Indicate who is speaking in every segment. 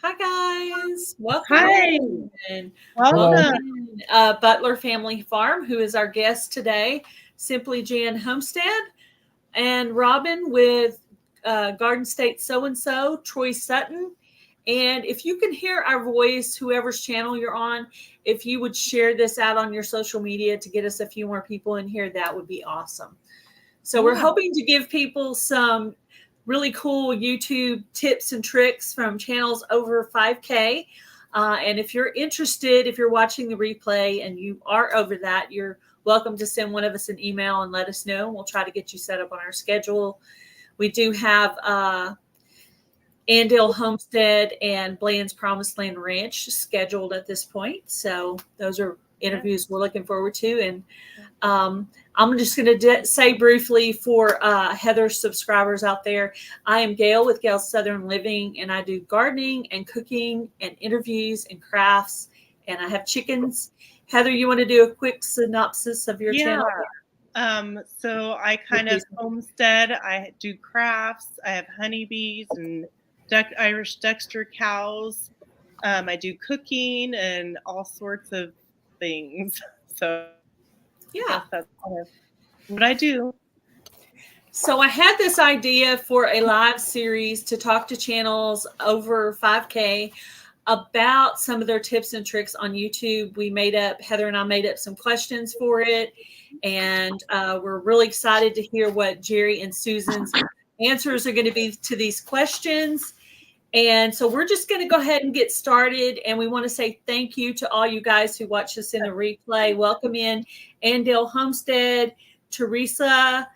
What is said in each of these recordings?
Speaker 1: Hi guys, welcome
Speaker 2: Hi,
Speaker 1: in.
Speaker 2: welcome.
Speaker 1: Welcome in, Butler Family Farm, who is our guest today, Simply Jan Homestead, and Robin with Garden State So and So, Troy Sutton. And if you can hear our voice, whoever's channel you're on, if you would share this out on your social media to get us a few more people in here, that would be awesome. So we're hoping to give people some really cool YouTube tips and tricks from channels over 5K. And if you're interested, if you're watching the replay and you are over that, you're welcome to send one of us an email and let us know. And we'll try to get you set up on our schedule. We do have Andale Homestead and Bland's Promised Land Ranch scheduled at this point. So those are interviews we're looking forward to. And I'm just going to say briefly for Heather's subscribers out there, I am Gail with Gail's Southern Living, and I do gardening and cooking and interviews and crafts, and I have chickens. Heather, you want to do a quick synopsis of your channel?
Speaker 2: So I kind of homestead. I do crafts. I have honeybees and Irish Dexter cows. I do cooking and all sorts of things. So
Speaker 1: Yeah,
Speaker 2: that's kind of what I do.
Speaker 1: So I had this idea for a live series to talk to channels over 5K about some of their tips and tricks on YouTube. Heather and I made up some questions for it, and we're really excited to hear what Jerry and Susan's answers are going to be to these questions. And so we're just going to go ahead and get started. And we want to say thank you to all you guys who watch us in the replay. Welcome in Andale Homestead, Teresa,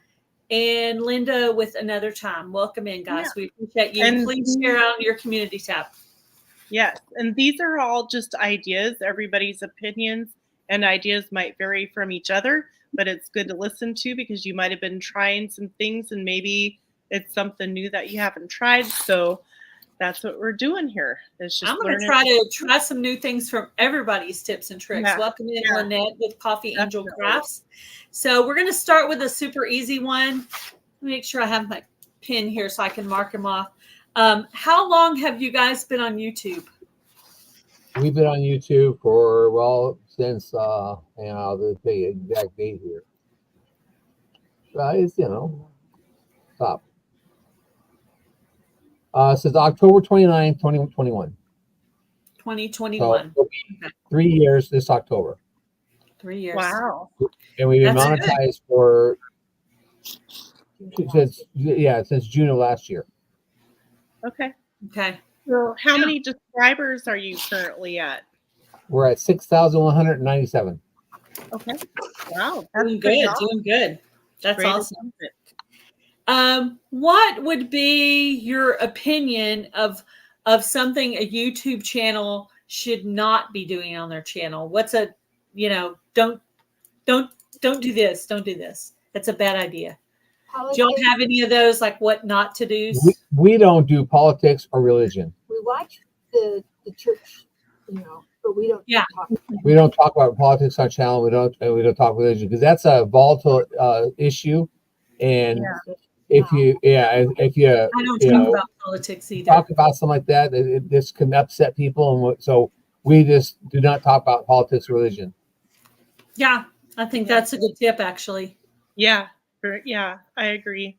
Speaker 1: and Linda with Another Time. Welcome in, guys. We appreciate you. And please share out your community tab.
Speaker 2: Yes. And these are all just ideas. Everybody's opinions and ideas might vary from each other, but it's good to listen to because you might have been trying some things and maybe it's something new that you haven't tried. So that's what we're doing here.
Speaker 1: I'm going to try some new things from everybody's tips and tricks. Welcome in, Lynette with Coffee Angel Crafts. So we're going to start with a super easy one. Let me make sure I have my pin here so I can mark them off. How long have you guys been on YouTube?
Speaker 3: We've been on YouTube for, since, the exact date here. It's, top. Since October 29, 2021.
Speaker 1: 2021.
Speaker 3: So 3 years this October.
Speaker 1: 3 years.
Speaker 2: Wow.
Speaker 3: And we've been monetized since June of last year.
Speaker 2: Okay.
Speaker 1: Okay.
Speaker 2: So how many subscribers are you currently at?
Speaker 3: We're at 6,197.
Speaker 2: Okay. Wow.
Speaker 1: Doing good. That's awesome. What would be your opinion of something a YouTube channel should not be doing on their channel? What's don't do this. Don't do this. That's a bad idea. Do y'all have any of those, like what not to do?
Speaker 3: We don't do politics or religion.
Speaker 4: We watch the church, but we don't.
Speaker 1: Yeah.
Speaker 3: We don't talk about politics on our channel. We don't talk religion because that's a volatile issue, and if you
Speaker 1: I don't talk about politics either.
Speaker 3: Talk about something like that, this can upset people, and so we just do not talk about politics or religion.
Speaker 1: Yeah, I think that's a good tip, actually.
Speaker 2: Yeah, I agree.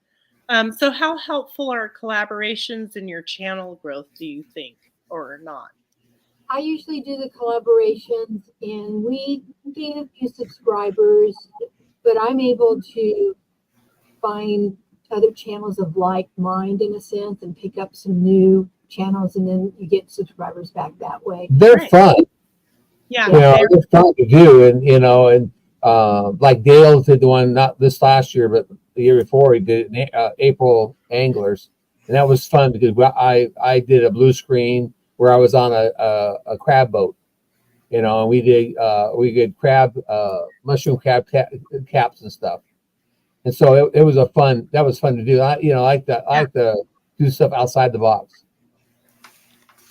Speaker 2: So how helpful are collaborations in your channel growth, do you think, or not?
Speaker 4: I usually do the collaborations, and we gain a few subscribers, but I'm able to find other channels of like mind in a sense and pick up some new channels, and then you get subscribers back that way.
Speaker 3: They're fun.
Speaker 2: Yeah.
Speaker 3: They're fun to do. And like Dale did the one, not this last year, but the year before, he did April Anglers. And that was fun because I did a blue screen where I was on a crab boat, and we did crab, mushroom crab caps and stuff. And so it was fun to do. I like to do stuff outside the box.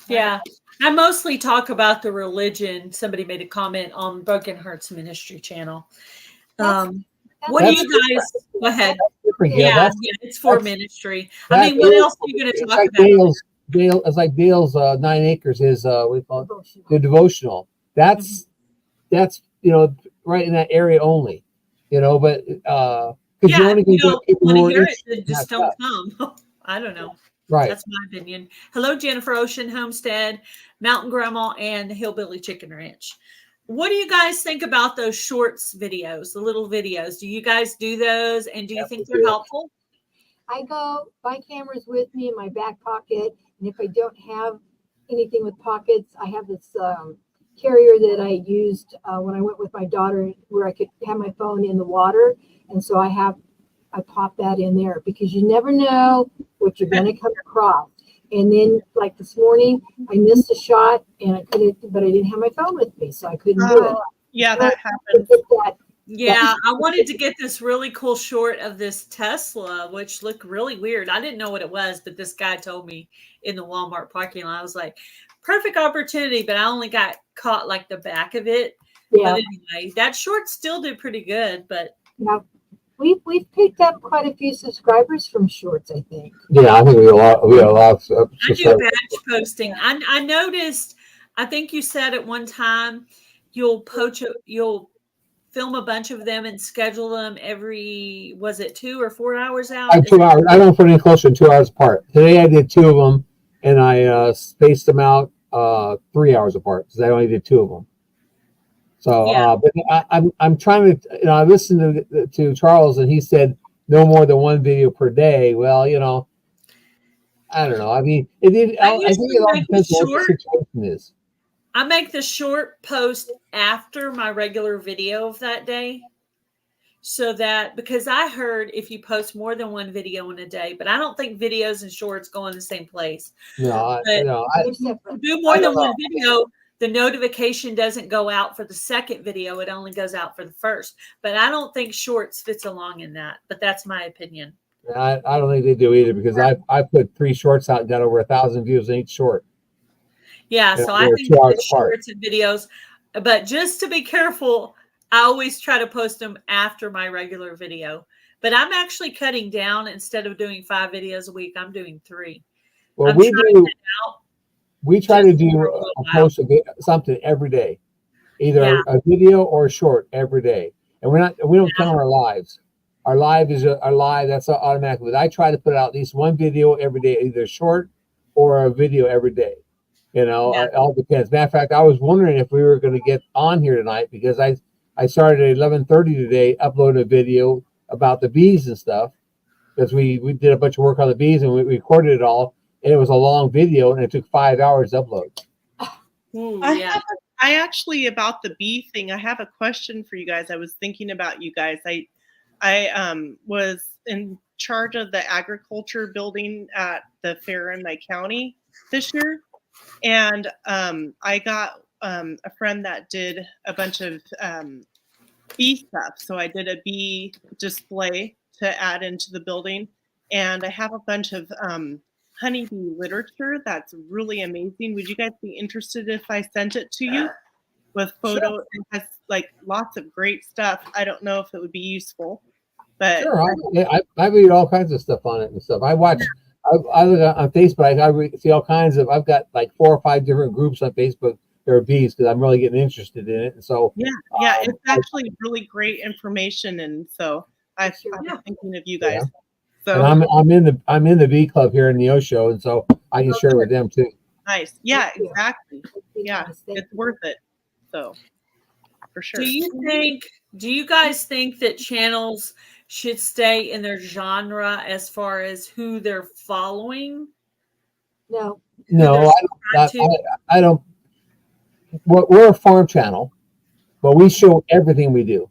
Speaker 1: Yeah. I mostly talk about the religion. Somebody made a comment on Broken Hearts Ministry channel. What do you guys go ahead?
Speaker 3: Yeah,
Speaker 1: it's for ministry. I mean, what else are you going to talk about?
Speaker 3: Dale. It's like Dale's 9 acres. His what do you call it?
Speaker 4: Devotional.
Speaker 3: The devotional. That's right in that area only. But because
Speaker 1: Yeah,
Speaker 3: you're only
Speaker 1: if you
Speaker 3: going to
Speaker 1: don't
Speaker 3: get people
Speaker 1: want
Speaker 3: who
Speaker 1: to
Speaker 3: are
Speaker 1: hear it,
Speaker 3: interested
Speaker 1: then
Speaker 3: in
Speaker 1: just
Speaker 3: that
Speaker 1: don't
Speaker 3: stuff.
Speaker 1: come. I don't know.
Speaker 3: Right.
Speaker 1: That's my opinion. Hello, Jennifer Ocean Homestead, Mountain Grandma, and the Hillbilly Chicken Ranch. What do you guys think about those shorts videos, the little videos? Do you guys do those, and do you think they're helpful?
Speaker 4: I go buy cameras with me in my back pocket, and if I don't have anything with pockets, I have this carrier that I used when I went with my daughter, where I could have my phone in the water, and so I pop that in there because you never know what you're going to come across. And then, like this morning, I missed a shot, and I didn't have my phone with me, so I couldn't do it.
Speaker 2: Yeah, that happens.
Speaker 1: Yeah, I wanted to get this really cool short of this Tesla, which looked really weird. I didn't know what it was, but this guy told me in the Walmart parking lot. I was like, perfect opportunity, but I only got caught like the back of it.
Speaker 4: Yeah.
Speaker 1: But anyway, that short still did pretty good, but
Speaker 4: yeah. We've picked up quite a few subscribers from shorts, I think.
Speaker 3: Yeah, I think we have a lot of
Speaker 1: I do batch posting. I noticed, I think you said at one time you'll film a bunch of them and schedule them every, was it 2 or 4 hours out?
Speaker 3: 2 hours. I don't put any closer than 2 hours apart. Today I did 2 of them, and I spaced them out 3 hours apart because I only did 2 of them. So,
Speaker 1: Yeah.
Speaker 3: but I'm trying to. I listened to Charles, and he said no more than 1 video per day. Well, I don't know. I mean, I think it all depends on what the situation is.
Speaker 1: I make the short post after my regular video of that day, so that, because I heard if you post more than 1 video in a day, but I don't think videos and shorts go in the same place.
Speaker 3: No,
Speaker 1: do more than 1 video, the notification doesn't go out for the second video. It only goes out for the first. But I don't think shorts fits along in that. But that's my opinion.
Speaker 3: I don't think they do either, because I put 3 shorts out and got over 1,000 views in each short.
Speaker 1: Yeah, so I think the shorts and videos, but just to be careful, I always try to post them after my regular video. But I'm actually cutting down. Instead of doing 5 videos a week, I'm doing 3.
Speaker 3: Well, we try to do post something every day, either a video or a short every day, and we don't count our lives. Our live is our live. That's automatic. But I try to put out at least 1 video every day, either short or a video every day. It all depends. Matter of fact, I was wondering if we were going to get on here tonight, because I started at 11:30 today, uploading a video about the bees and stuff, because we did a bunch of work on the bees and we recorded it all, and it was a long video and it took 5 hours to upload.
Speaker 2: I actually, about the bee thing, I have a question for you guys. I was thinking about you guys. I was in charge of the agriculture building at the fair in my county this year. And I got a friend that did a bunch of bee stuff. So I did a bee display to add into the building. And I have a bunch of honeybee literature that's really amazing. Would you guys be interested if I sent it to you with photos? Sure. It has like lots of great stuff. I don't know if it would be useful, but
Speaker 3: sure. I read all kinds of stuff on it and stuff. I watch. I look on Facebook. I see all kinds of. I've got like 4 or 5 different groups on Facebook. There are bees, because I'm really getting interested in it. And so
Speaker 2: it's actually really great information. And so I'm thinking of you guys.
Speaker 3: Yeah.
Speaker 2: So
Speaker 3: and I'm in the bee club here in the Osho, and so I can share with them too.
Speaker 2: Nice. Yeah, exactly. Yeah, it's worth it. So for sure.
Speaker 1: Do you guys think that channels should stay in their genre as far as who they're following?
Speaker 4: No,
Speaker 3: I don't. We're a farm channel, but we show everything we do.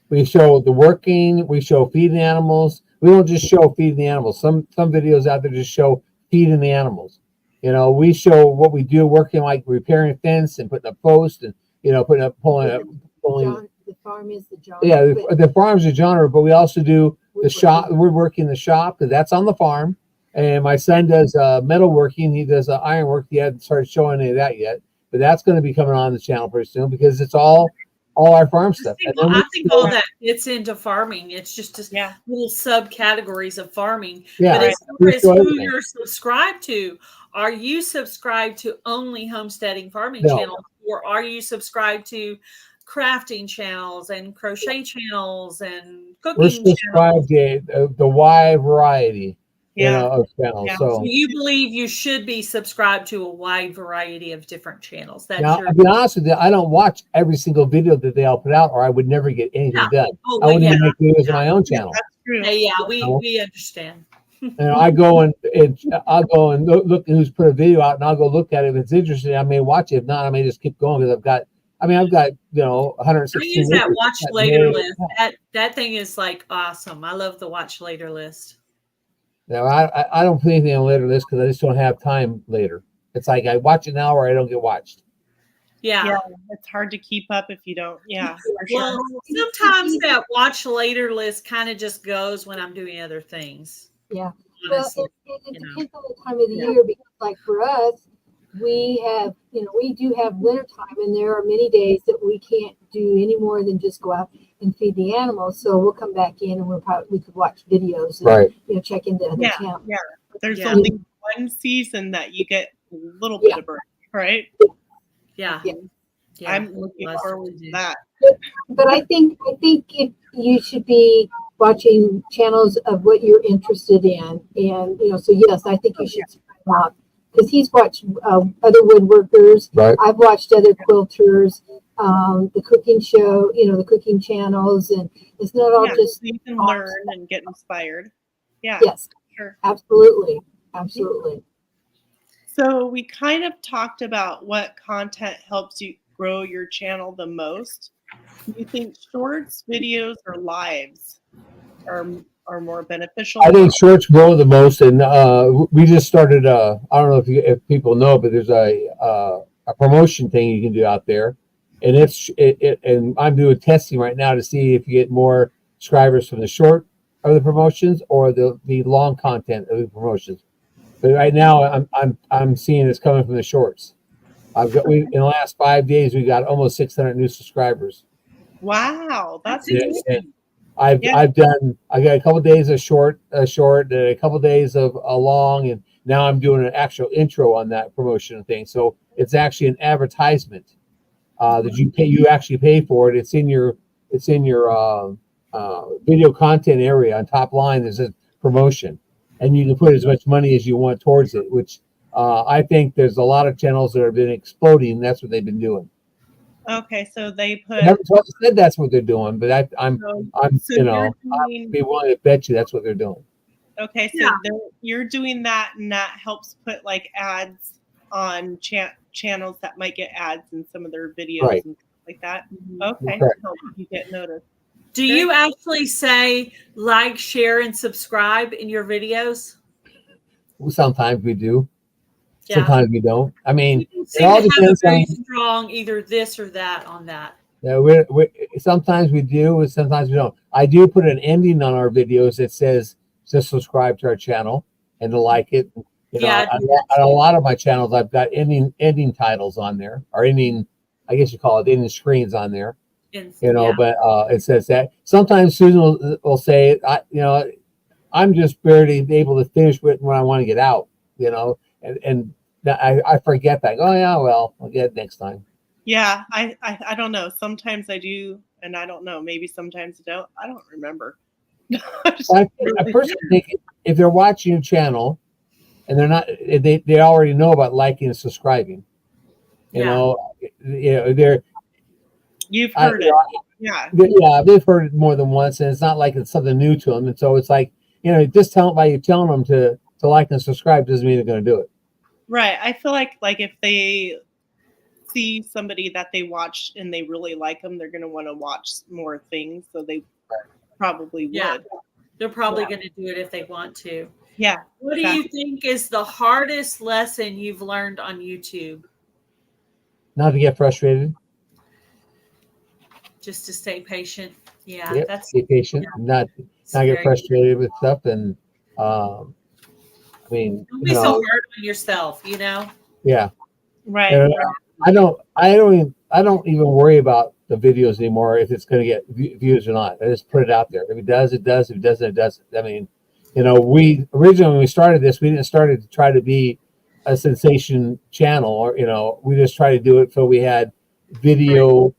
Speaker 3: We show the working. We show feeding animals. We don't just show feeding the animals. Some videos out there just show feeding the animals. We show what we do, working, like repairing fence and putting up posts and pulling.
Speaker 4: The farm is the genre.
Speaker 3: Yeah, the farm's a genre, but we also do the shop. We're working the shop, because that's on the farm. And my son does metalworking. He does ironwork. He hasn't started showing any of that yet, but that's going to be coming on the channel pretty soon, because it's all all our farm stuff. And then
Speaker 1: I think all that fits into farming. It's just
Speaker 2: Yeah.
Speaker 1: little subcategories of farming.
Speaker 3: Yeah,
Speaker 1: But as
Speaker 3: we
Speaker 1: far as
Speaker 3: show
Speaker 1: who
Speaker 3: everything.
Speaker 1: you're subscribed to, are you subscribed to only homesteading farming
Speaker 3: No.
Speaker 1: channels, or are you subscribed to crafting channels and crochet channels and
Speaker 3: We're
Speaker 1: cooking channels?
Speaker 3: subscribed to the wide variety,
Speaker 2: Yeah.
Speaker 3: of channels.
Speaker 2: Yeah.
Speaker 3: So
Speaker 1: So you believe you should be subscribed to a wide variety of different channels. That's
Speaker 3: now,
Speaker 1: your
Speaker 3: I'll be honest with you, I don't watch every single video that they all put out, or I would never get anything done.
Speaker 1: Oh,
Speaker 3: I wouldn't
Speaker 1: yeah.
Speaker 3: even make videos
Speaker 1: Yeah.
Speaker 3: on my own channel.
Speaker 2: That's true.
Speaker 1: Yeah,
Speaker 3: No.
Speaker 1: we understand.
Speaker 3: I go and I'll go and look who's put a video out, and I'll go look at it. If it's interesting, I may watch it. If not, I may just keep going because I've got 116.
Speaker 1: I use that
Speaker 3: videos.
Speaker 1: watch
Speaker 3: That
Speaker 1: later
Speaker 3: may-
Speaker 1: list. That thing is like awesome. I love the watch later list.
Speaker 3: No, I don't put anything on later list because I just don't have time later. It's like I watch it now or I don't get watched.
Speaker 1: Yeah.
Speaker 2: Yeah, it's hard to keep up if you don't. Yeah, for sure.
Speaker 1: Well, sometimes that watch later list kind of just goes when I'm doing other things.
Speaker 4: Yeah. Well,
Speaker 1: Honestly,
Speaker 4: it
Speaker 1: you know.
Speaker 4: depends on the time of the year because, like for us, we have, we do have winter time, and there are many days that we can't do any more than just go out and feed the animals. So we'll come back in and we could watch videos and
Speaker 3: Right.
Speaker 4: check into other
Speaker 2: Yeah,
Speaker 4: channels.
Speaker 2: yeah. There's
Speaker 1: Yeah.
Speaker 2: only one season that you get a little bit of break, right?
Speaker 1: Yeah.
Speaker 4: Yeah.
Speaker 1: Yeah.
Speaker 2: I'm looking
Speaker 1: Lots
Speaker 2: forward
Speaker 1: to
Speaker 2: to
Speaker 1: do.
Speaker 2: that.
Speaker 4: But I think if you should be watching channels of what you're interested in, and so yes, I think you should spread them out because he's watched other woodworkers.
Speaker 3: Right.
Speaker 4: I've watched other quilters, the cooking show, the cooking channels, and it's not all
Speaker 2: Yeah,
Speaker 4: just
Speaker 2: so you can learn and get inspired. Yeah,
Speaker 4: yes,
Speaker 2: sure.
Speaker 4: absolutely.
Speaker 2: So we kind of talked about what content helps you grow your channel the most. Do you think shorts, videos, or lives are more beneficial?
Speaker 3: I think shorts grow the most, and we just started. I don't know if people know, but there's a promotion thing you can do out there, and and I'm doing testing right now to see if you get more subscribers from the short of the promotions or the long content of the promotions. But right now, I'm seeing it's coming from the shorts. In the last 5 days we got almost 600 new subscribers.
Speaker 2: Wow, that's
Speaker 3: Yeah,
Speaker 2: interesting.
Speaker 3: I got a couple of days of short, and a couple of days of a long, and now I'm doing an actual intro on that promotion thing. So it's actually an advertisement that you actually pay for it. It's in your video content area on top line. There's a promotion, and you can put as much money as you want towards it. Which I think there's a lot of channels that have been exploding. That's what they've been doing.
Speaker 2: Okay, so they put.
Speaker 3: I never said that's what they're doing, but I'm
Speaker 2: so you're doing,
Speaker 3: I'd be willing to bet you that's what they're doing.
Speaker 2: okay, so
Speaker 1: Yeah.
Speaker 2: you're doing that, and that helps put like ads on channels that might get ads in some of their videos
Speaker 3: Right.
Speaker 2: and stuff like that. Okay,
Speaker 3: Correct.
Speaker 2: so you get noticed.
Speaker 1: Do you actually say like, share, and subscribe in your videos?
Speaker 3: Sometimes we do.
Speaker 1: Yeah.
Speaker 3: Sometimes we don't. I mean,
Speaker 1: You can
Speaker 3: it
Speaker 1: seem
Speaker 3: all
Speaker 1: to have a
Speaker 3: depends
Speaker 1: very
Speaker 3: on.
Speaker 1: strong either this or that on that.
Speaker 3: Sometimes we do, and sometimes we don't. I do put an ending on our videos that says just subscribe to our channel and to like it.
Speaker 1: Yeah, I do
Speaker 3: On a lot of my channels, I've got ending titles on there, or ending, I guess you call it ending screens on there.
Speaker 1: Yeah.
Speaker 3: But it says that. Sometimes Susan will say, I'm just barely able to finish what I want to get out, and I forget that. Oh yeah, well, I'll get it next time.
Speaker 2: Yeah, I don't know. Sometimes I do, and I don't know. Maybe sometimes I don't. I don't remember.
Speaker 3: I personally think if they're watching your channel and they're not, they already know about liking and subscribing. They're.
Speaker 2: You've heard it. Yeah.
Speaker 3: Yeah, they've heard it more than once, and it's not like it's something new to them. And so it's like, just by you telling them to like and subscribe doesn't mean they're going to do it.
Speaker 2: Right. I feel like if they see somebody that they watch and they really like them, they're going to want to watch more things. So they probably would.
Speaker 1: Yeah. They're probably going to do it if they want to.
Speaker 2: Yeah.
Speaker 1: What do you think is the hardest lesson you've learned on YouTube?
Speaker 3: Not to get frustrated.
Speaker 1: Just to stay patient. Yeah,
Speaker 3: Yep,
Speaker 1: that's
Speaker 3: be patient. Not get frustrated with stuff, and
Speaker 1: don't be so hard on yourself.
Speaker 3: Yeah.
Speaker 2: Right.
Speaker 3: And I don't I don't even worry about the videos anymore if it's going to get views or not. I just put it out there. If it does, it does. If it doesn't, it doesn't. I mean, we originally when we started this, we didn't start it to try to be a sensation channel, or we just try to do it so we had video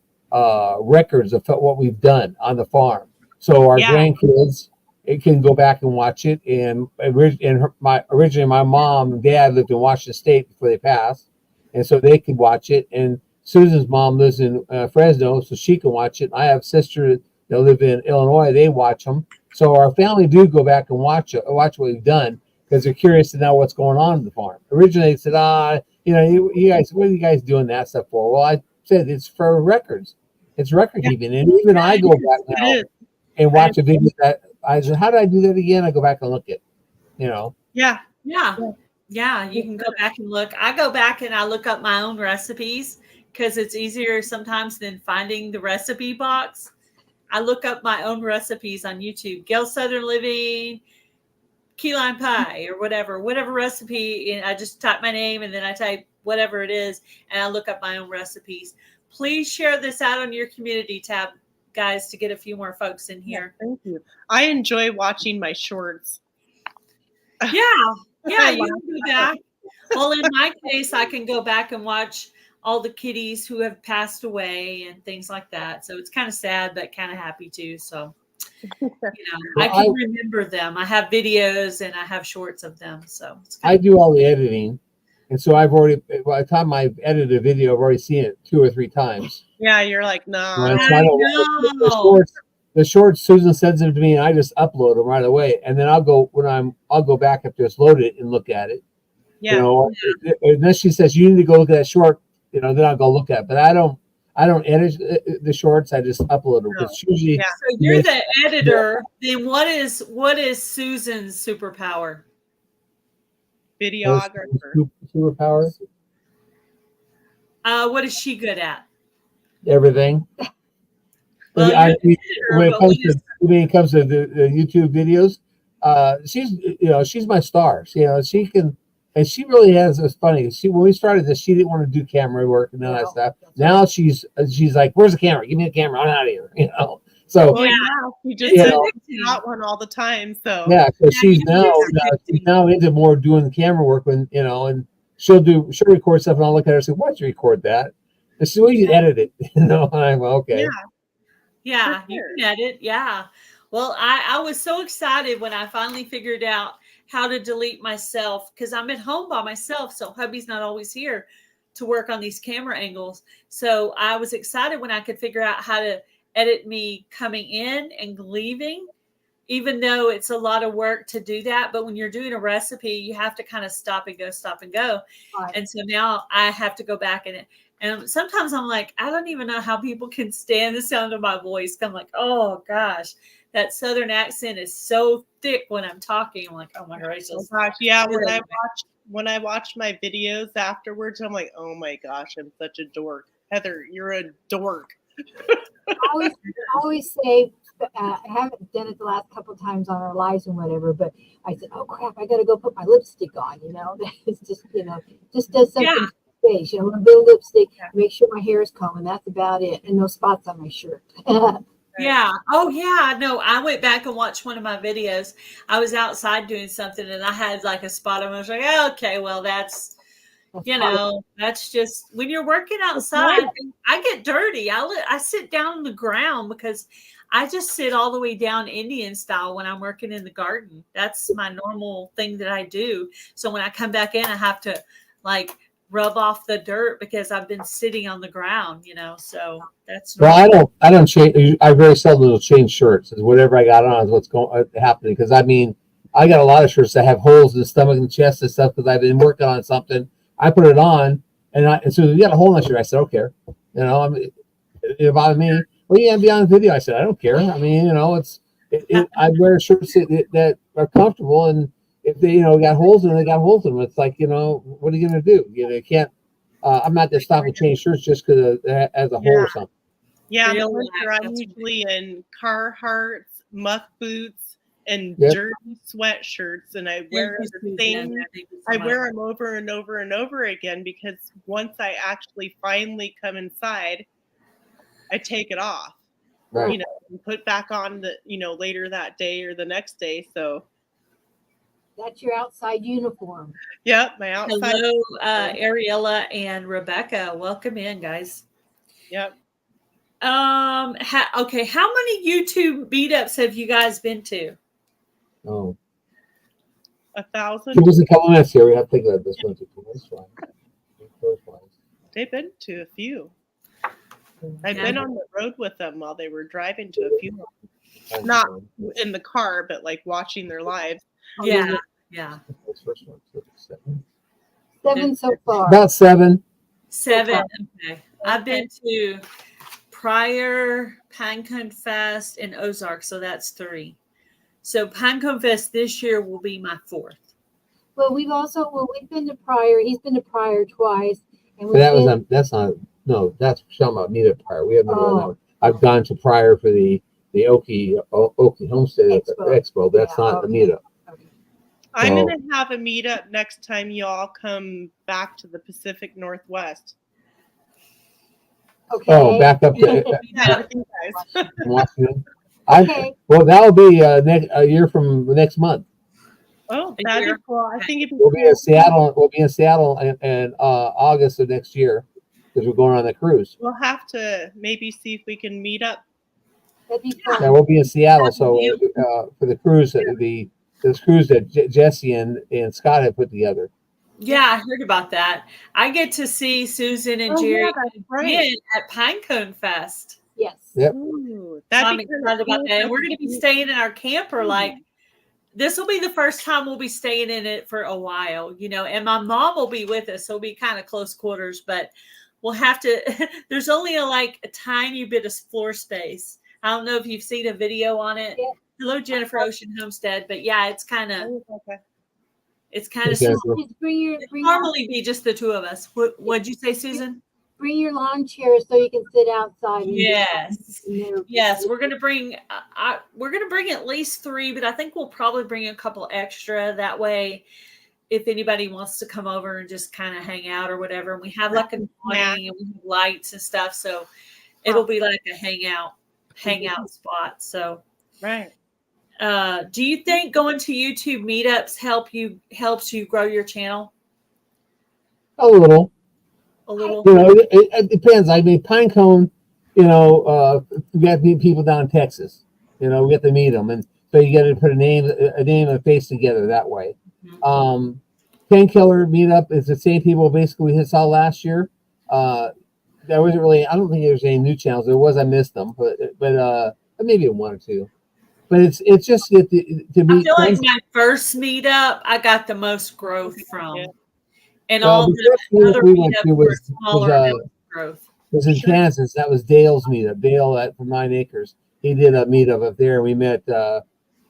Speaker 3: records of what we've done on the farm, so our grandkids can go back and watch it. And originally my mom and dad lived in Washington State before they passed, and so they could watch it. And Susan's mom lives in Fresno, so she can watch it. I have sisters that live in Illinois; they watch them. So our family do go back and watch what we've done, because they're curious to know what's going on in the farm. Originally, they said, you guys, what are you guys doing that stuff for? Well, I said it's for records. It's record keeping, and even I go back now and watch a video that I said, how did I do that again? I go back and look at,
Speaker 2: Yeah.
Speaker 1: Yeah, you can go back and look. I go back and I look up my own recipes because it's easier sometimes than finding the recipe box. I look up my own recipes on YouTube, Gail Southern Living, key lime pie, or whatever recipe. And I just type my name and then I type whatever it is, and I look up my own recipes. Please share this out on your community tab, guys, to get a few more folks in here.
Speaker 2: Thank you. I enjoy watching my shorts.
Speaker 1: Yeah, you can do that. Well, in my case, I can go back and watch all the kitties who have passed away and things like that. So it's kind of sad, but kind of happy too. So, I can remember them. I have videos and I have shorts of them. So
Speaker 3: I do all the editing. And so by the time I've edited a video, I've already seen it 2 or 3 times.
Speaker 2: Yeah, you're like, no.
Speaker 3: The shorts, Susan sends them to me, and I just upload them right away. And then I'll go back after it's loaded and look at it.
Speaker 2: Yeah.
Speaker 3: And then she says, you need to go look at that short. Then I'll go look at it. But I don't edit the shorts. I just upload them. Because usually,
Speaker 1: so you're the editor. Then what is Susan's superpower?
Speaker 2: Videographer.
Speaker 3: Superpower.
Speaker 1: What is she good at?
Speaker 3: Everything. When it comes to the YouTube videos, she's my star. She can, and she really has. It's funny. When we started this, she didn't want to do camera work and all that stuff. Now she's like, "Where's the camera? Give me the camera. I'm out of here." So
Speaker 2: she just got one all the time. So
Speaker 3: so she's now into more doing the camera work and she'll record stuff and I'll look at her and say, "Why'd you record that?" And she said, "Well, you can edit it." And I'm okay.
Speaker 1: Yeah, you can edit. Yeah. Well, I was so excited when I finally figured out how to delete myself, because I'm at home by myself. So hubby's not always here to work on these camera angles. So I was excited when I could figure out how to edit me coming in and leaving, even though it's a lot of work to do that. But when you're doing a recipe, you have to kind of stop and go. Right. And so now I have to go back and sometimes I'm like, I don't even know how people can stand the sound of my voice. I'm like, oh gosh, that Southern accent is so thick when I'm talking. I'm like, oh my gosh.
Speaker 2: Oh gosh, yeah. When I watch my videos afterwards, I'm like, oh my gosh, I'm such a dork. Heather, you're a dork.
Speaker 4: I always say, I haven't done it the last couple of times on our lives and whatever, but I said, oh crap, I got to go put my lipstick on, It's just, just does something. Yeah. Face, a little lipstick, make sure my hair is combed, and that's about it, and no spots on my shirt.
Speaker 1: Yeah. Oh, yeah. No, I went back and watched one of my videos. I was outside doing something, and I had like a spot on. I was like, okay, well, that's just when you're working outside. I get dirty. I sit down on the ground because I just sit all the way down Indian style when I'm working in the garden. That's my normal thing that I do. So when I come back in, I have to rub off the dirt because I've been sitting on the ground, so that's
Speaker 3: well, I don't change. I very seldom will change shirts. Whatever I got on is what's happening. Because I got a lot of shirts that have holes in the stomach and chest and stuff because I've been working on something. I put it on and so you got a hole in my shirt. I said, I don't care. It bothered me. Well, you gotta be on video. I said, I don't care. I wear shirts that are comfortable, and if they, got holes in them, they got holes in them. It's like, what are you going to do? You can't, I'm not going to stop and change shirts just because it has a hole or something.
Speaker 2: Yeah, in the winter, I'm usually in Carhartts, muck boots, and
Speaker 3: Yep.
Speaker 2: dirty sweatshirts, and I wear
Speaker 1: Thank you,
Speaker 2: the
Speaker 1: Susan.
Speaker 2: same.
Speaker 1: Thank you so
Speaker 2: I
Speaker 1: much.
Speaker 2: wear them over and over and over again because once I actually finally come inside, I take it off,
Speaker 3: Right.
Speaker 2: you know, and put back on the, later that day or the next day. So,
Speaker 4: That's your outside uniform.
Speaker 2: yep, my outside.
Speaker 1: Hello, Ariella and Rebecca. Welcome in, guys.
Speaker 2: Yep.
Speaker 1: Okay, how many YouTube meetups have you guys been to?
Speaker 3: Oh,
Speaker 2: 1,000.
Speaker 3: give us a couple minutes here. We have to think about this one. That's fine.
Speaker 2: They've been to a few. I've been on the road with them while they were driving to a few. Not in the car, but like watching their lives.
Speaker 1: Yeah.
Speaker 3: First one, 7.
Speaker 4: 7 so far.
Speaker 3: About 7.
Speaker 1: 7. Okay. I've been to Pryor, Pinecone Fest, and Ozark, so that's 3. So Pinecone Fest this year will be my 4th.
Speaker 4: Well, we've been to Pryor. He's been to Pryor twice, and
Speaker 3: But that's not that's talking about meetup Pryor. We haven't done that one. I've gone to Pryor for the Okie Homestead Expo. That's not a meetup.
Speaker 4: Okay.
Speaker 2: I'm going to have a meetup next time you all come back to the Pacific Northwest.
Speaker 4: Okay.
Speaker 3: Oh, back up to
Speaker 2: Yeah, with you guys.
Speaker 3: Washington.
Speaker 4: Okay.
Speaker 3: Well, that'll be a year from next month.
Speaker 2: Oh, that'd be cool. I think it'd be
Speaker 3: We'll be in Seattle. We'll be in Seattle in August of next year because we're going on the cruise.
Speaker 2: We'll have to maybe see if we can meet up.
Speaker 4: That'd be fun.
Speaker 3: Yeah, we'll be in Seattle. So for the cruise, this cruise that Jesse and Scott had put together.
Speaker 1: Yeah, I heard about that. I get to see Susan and Jerry again at Pinecone Fest.
Speaker 4: Yes.
Speaker 3: Yep.
Speaker 2: Ooh,
Speaker 1: So I'm excited about that. And we're going to be staying in our camper. Like, this will be the first time we'll be staying in it for a while, and my mom will be with us. So it'll be kind of close quarters, but we'll have to, there's only a tiny bit of floor space. I don't know if you've seen a video on it. Yeah. Hello, Jennifer Ocean Homestead. But yeah, it's kind of, normally be just the 2 of us. What'd you say, Susan?
Speaker 4: Bring your lawn chairs so you can sit outside.
Speaker 1: Yes. We're gonna bring. We're gonna bring at least 3, but I think we'll probably bring a couple extra. That way, if anybody wants to come over and just kind of hang out or whatever, and we have like a awning and we have lights and stuff, so it'll be like a hangout spot. So
Speaker 2: right.
Speaker 1: Do you think going to YouTube meetups helps you grow your channel?
Speaker 3: A little. It depends. I mean, Pinecone, we got to meet people down in Texas. We get to meet them, and so you got to put a name and a face together that way.
Speaker 1: Mm-hmm.
Speaker 3: Painkiller meetup is the same people basically we saw last year. There wasn't really. I don't think there was any new channels. There was. I missed them, but maybe 1 or 2. But it's just to meet. I
Speaker 1: feel like my first meetup, I got the most growth from.
Speaker 2: Yeah.
Speaker 1: And all the other
Speaker 3: we went to
Speaker 1: were smaller growth.
Speaker 3: Was in Kansas. That was Dale's meetup. Dale from 9 Acres. He did a meetup up there. We met.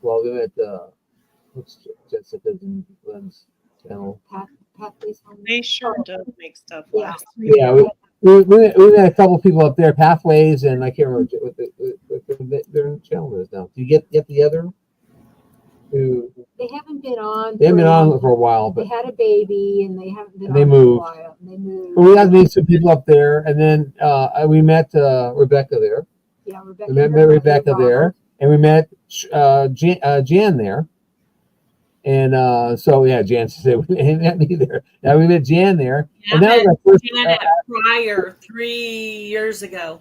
Speaker 3: What's Jessica's and Glenn's channel?
Speaker 2: They sure do make stuff.
Speaker 4: Yeah.
Speaker 3: Yeah. We met a couple people up there, Pathways, and I can't remember what their channel is now. Do you get the other?
Speaker 4: They haven't been on.
Speaker 3: They haven't been on for a while, but
Speaker 4: they had a baby and they haven't been on
Speaker 3: for a while.
Speaker 4: They moved.
Speaker 3: But we got to meet some people up there, and then we met Rebecca there.
Speaker 4: Yeah, Rebecca.
Speaker 3: We met Rebecca there, and we met Jan there. And so Jan said we met me there. Now we met Jan there, and that was our first.
Speaker 1: Jan at Pryor 3 years ago.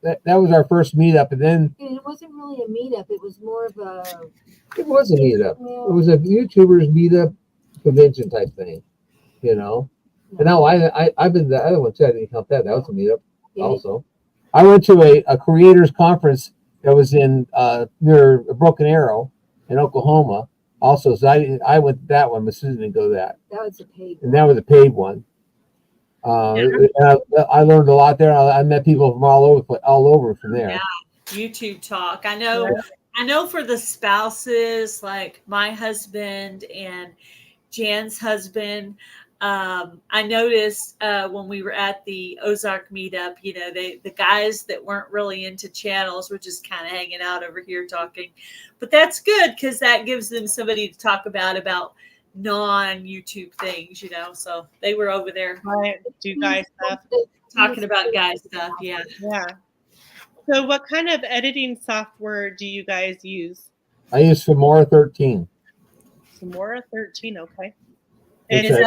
Speaker 3: That was our first meetup, and then
Speaker 4: it wasn't really a meetup. It was more of a.
Speaker 3: It was a meetup. Yeah. It was a YouTubers meetup convention type thing, And now I've been to the other one too. I didn't count that. That was a meetup also. I went to a creators conference that was in near Broken Arrow in Oklahoma. Also, so I went to that one, but Susan didn't go to that.
Speaker 4: That was a paid one.
Speaker 3: And that was a paid one. And I learned a lot there. I met people from all over from there.
Speaker 1: Yeah, YouTube talk. I know for the spouses, like my husband and Jan's husband, I noticed when we were at the Ozark meetup, the guys that weren't really into channels were just kind of hanging out over here talking. But that's good because that gives them somebody to talk about non-YouTube things, So they were over there
Speaker 2: do guy stuff,
Speaker 1: talking about guy stuff. Yeah.
Speaker 2: Yeah. So what kind of editing software do you guys use?
Speaker 3: I use Filmora 13.
Speaker 2: Filmora 13, okay.
Speaker 1: And is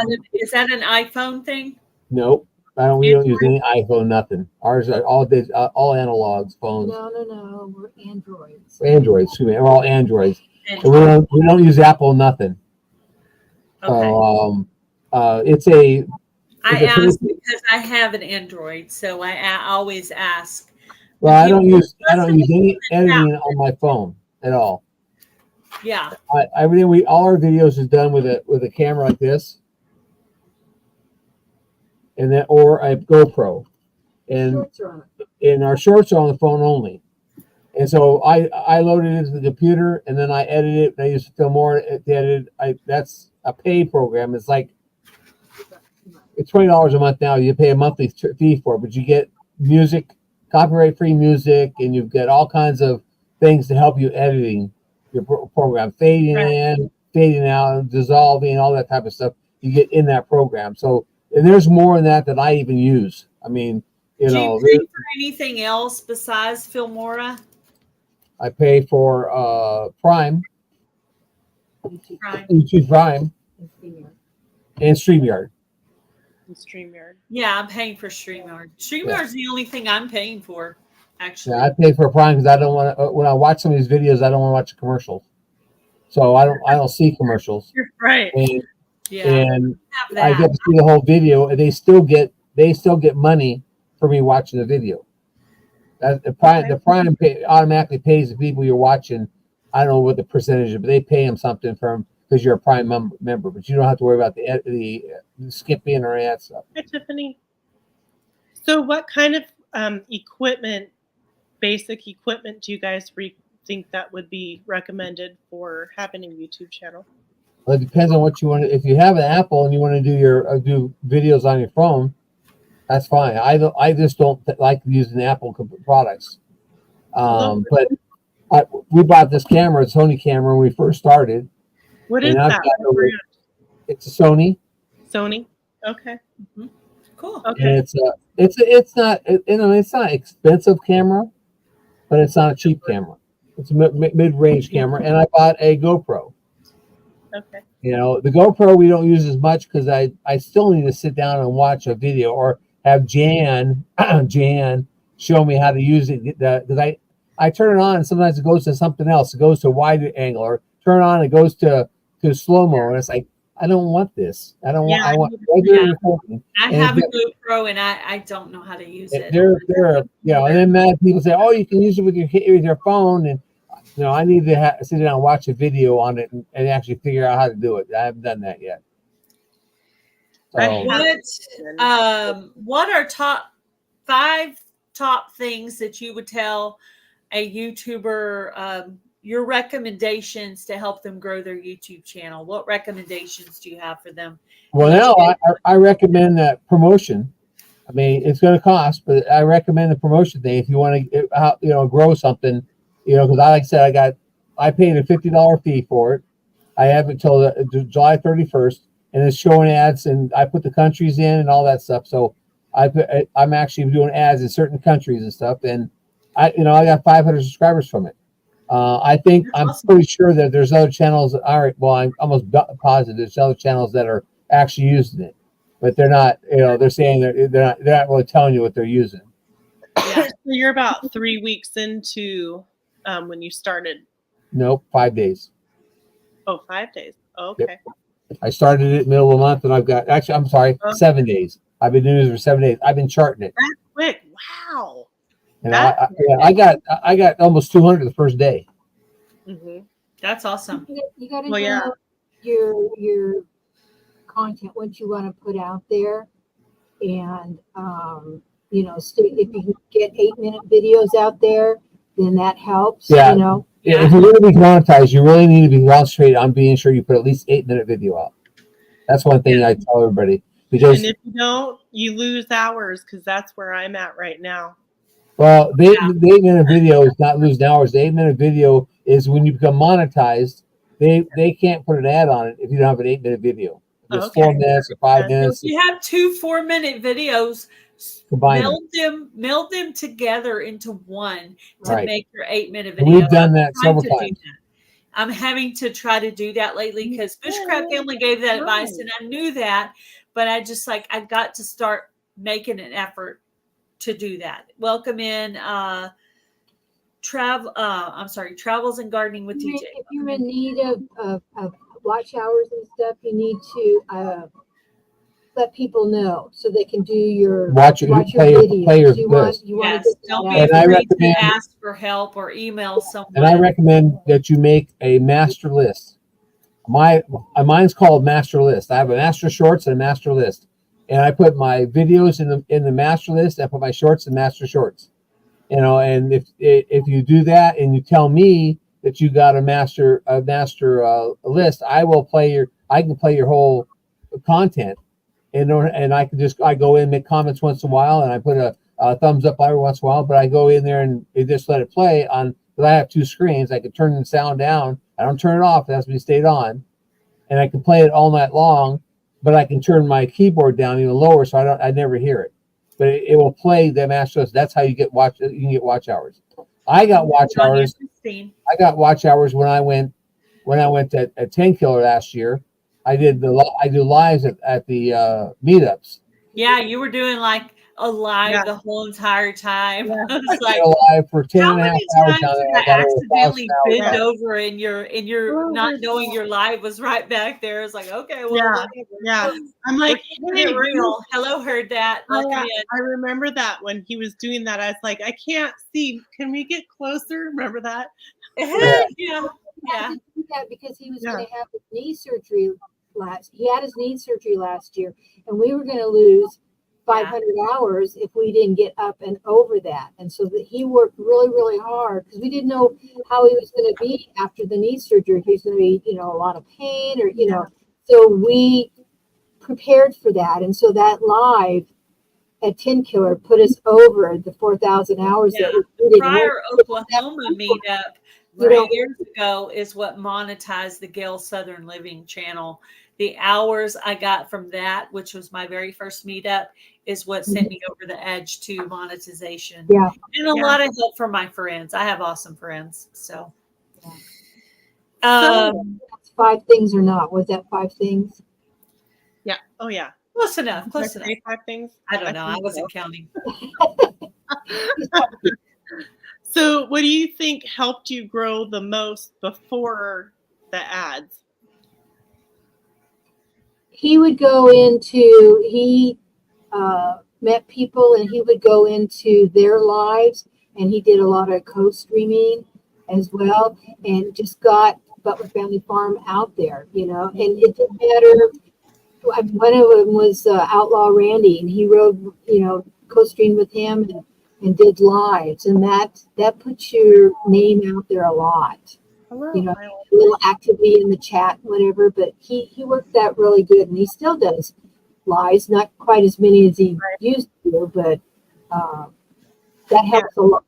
Speaker 1: that an iPhone thing?
Speaker 3: Nope. We don't use any iPhone, nothing. Ours are all analogs, phones.
Speaker 4: No, we're Androids.
Speaker 3: Androids, excuse me. We're all Androids. And we don't use Apple, nothing.
Speaker 1: Okay.
Speaker 3: I
Speaker 1: asked because I have an Android, so I always ask.
Speaker 3: Well, I don't use any editing on my phone at all.
Speaker 1: Yeah.
Speaker 3: All our videos is done with a camera like this, and then or a GoPro, and our shorts are on the phone only. And so I load it into the computer, and then I edit it. And I use Filmora to edit it. That's a paid program. It's $20 a month now. You pay a monthly fee for it, but you get music, copyright-free music, and you've got all kinds of things to help you editing your program, fading in, fading out, dissolving, all that type of stuff you get in that program. So, and there's more in that I even use. I mean,
Speaker 1: do you pay for anything else besides Filmora?
Speaker 3: I pay for Prime, YouTube Prime, and StreamYard.
Speaker 1: Yeah, I'm paying for StreamYard. StreamYard's the only thing I'm paying for. Actually,
Speaker 3: yeah, I pay for Prime because I don't want to. When I watch some of these videos, I don't want to watch commercials, so I don't see commercials.
Speaker 2: Right.
Speaker 3: And,
Speaker 1: yeah.
Speaker 3: And I get to see the whole video, and they still get money for me watching the video. The Prime automatically pays the people you're watching. I don't know what the percentage is, but they pay them something because you're a Prime member. But you don't have to worry about the skipping or any of that stuff.
Speaker 2: Hi, Tiffany. So, what kind of basic equipment do you guys think that would be recommended for having a YouTube channel?
Speaker 3: Well, it depends on what you want. If you have an Apple and you want to do videos on your phone, that's fine. I just don't like using Apple products. But we bought this camera, a Sony camera, when we first started.
Speaker 2: What is that?
Speaker 3: It's a Sony.
Speaker 2: Sony. Okay.
Speaker 1: Mm-hmm. Cool.
Speaker 3: Okay. And it's not expensive camera, but it's not a cheap camera. It's a mid-range camera, and I bought a GoPro.
Speaker 2: Okay.
Speaker 3: The GoPro we don't use as much because I still need to sit down and watch a video or have Jan show me how to use it. Because I turn it on and sometimes it goes to something else. It goes to wide angle, or turn it on, it goes to slow-mo, and it's like, I don't want this. I want regular recording.
Speaker 1: I have a GoPro and I don't know how to use it.
Speaker 3: And then mad people say, "Oh, you can use it with your phone," and I need to sit down and watch a video on it and actually figure out how to do it. I haven't done that yet. So,
Speaker 1: what are five top things that you would tell a YouTuber? Your recommendations to help them grow their YouTube channel. What recommendations do you have for them?
Speaker 3: Well, now I recommend that promotion. I mean, it's going to cost, but I recommend the promotion thing if you want to, grow something. Because like I said, I paid a $50 fee for it. I have it until July 31st, and it's showing ads, and I put the countries in and all that stuff. So I'm actually doing ads in certain countries and stuff, and I got 500 subscribers from it. I'm pretty sure that there's other channels that are, well, I'm almost positive there's other channels that are actually using it, but they're not, they're saying they're not really telling you what they're using.
Speaker 2: Yeah. So you're about 3 weeks into when you started.
Speaker 3: Nope, 5 days.
Speaker 2: Oh, 5 days. Oh, okay.
Speaker 3: Yep. I started it middle of the month, and I've got 7 days. I've been doing this for 7 days. I've been charting it.
Speaker 2: That's quick. Wow.
Speaker 3: And I got almost 200 the first day.
Speaker 2: Mm-hmm.
Speaker 1: That's awesome.
Speaker 4: You got to know your content, what you want to put out there, and if you can get 8-minute videos out there, then that helps.
Speaker 3: Yeah. If you're going to be monetized, you really need to be concentrated on being sure you put at least 8-minute video out. That's one thing I tell everybody, because
Speaker 2: And if you don't, you lose hours, because that's where I'm at right now.
Speaker 3: well, the 8-minute video is not losing hours. The 8-minute video is when you become monetized. They can't put an ad on it if you don't have an 8-minute video. If it's 4 minutes or 5
Speaker 1: So if
Speaker 3: minutes,
Speaker 1: you have 2 4-minute videos,
Speaker 3: combine
Speaker 1: meld them together into one to
Speaker 3: Right.
Speaker 1: make your 8-minute
Speaker 3: And
Speaker 1: video.
Speaker 3: we've done that
Speaker 1: I'm trying
Speaker 3: several
Speaker 1: to do
Speaker 3: times.
Speaker 1: that. I'm having to try to do that lately because Bushcraft Family gave that advice, and I knew that, but I just I got to start making an effort to do that. Welcome in Travels and Gardening with TJ.
Speaker 4: If you're in need of watch hours and stuff, you need to let people know so they can do your
Speaker 3: Watch your
Speaker 4: videos. You want
Speaker 3: list.
Speaker 4: to get
Speaker 1: Don't
Speaker 4: that
Speaker 1: be
Speaker 4: out.
Speaker 3: And I
Speaker 1: afraid to
Speaker 3: recommend-
Speaker 1: ask for help or email someone.
Speaker 3: And I recommend that you make a master list. Mine's called master list. I have a master shorts and a master list, and I put my videos in the master list. I put my shorts in master shorts. And if you do that and you tell me that you got a master list, I can play your whole content, and I go in and make comments once in a while, and I put a thumbs up every once in a while, but I go in there and just let it play on. But I have 2 screens. I can turn the sound down. I don't turn it off. It has to be stayed on, and I can play it all night long. But I can turn my keyboard down even lower, so I never hear it. But it will play the master list. That's how you get watch. You can get watch hours. I got watch hours. I got watch hours when I went at 10 Killer last year. I do lives at the meetups.
Speaker 1: Yeah, you were doing a live the whole entire time.
Speaker 2: Yeah.
Speaker 1: I was
Speaker 3: I
Speaker 1: like,
Speaker 3: did a live for 10
Speaker 1: how
Speaker 3: and a half
Speaker 1: many
Speaker 3: hours
Speaker 1: times
Speaker 3: down
Speaker 1: did
Speaker 3: there.
Speaker 1: I
Speaker 3: I got over
Speaker 1: accidentally
Speaker 3: 1,000 hours.
Speaker 1: bend over and you're not knowing your live was right back there? It's like, okay, well, whatever.
Speaker 2: Yeah. I'm like,
Speaker 1: Keeping it real. Hello, heard that. Welcome in.
Speaker 2: I remember that when he was doing that. I was like, I can't see. Can we get closer? Remember that?
Speaker 1: Yeah.
Speaker 4: Because he was going to have his knee surgery he had his knee surgery last year, and we were going to lose 500 hours if we didn't get up and over that. And so he worked really, really hard because we didn't know how he was going to be after the knee surgery. If he was going to be, a lot of pain or, so we prepared for that. And so that live at 10 Killer put us over the 4,000 hours that we did.
Speaker 1: Prior Oklahoma meetup 3 years ago is what monetized the Gale Southern Living channel. The hours I got from that, which was my very first meetup, is what sent me over the edge to monetization.
Speaker 4: Yeah.
Speaker 1: And a lot of help from my friends. I have awesome friends. So,
Speaker 4: That's 5 things or not. Was that 5 things?
Speaker 2: Yeah. Oh, yeah.
Speaker 1: Close enough. Close enough.
Speaker 2: 5 things?
Speaker 1: I don't know. I wasn't counting.
Speaker 2: So what do you think helped you grow the most before the ads?
Speaker 4: He would go he met people and he would go into their lives, and he did a lot of co-streaming as well, and just got Butler Family Farm out there, and it didn't matter. One of them was Outlaw Randy, and he rode, co-streamed with him and did lives, and that puts your name out there a lot.
Speaker 2: Hello.
Speaker 4: A little activity in the chat, whatever, but he worked that really good, and he still does lives, not quite as many as he used to, but that helps a lot.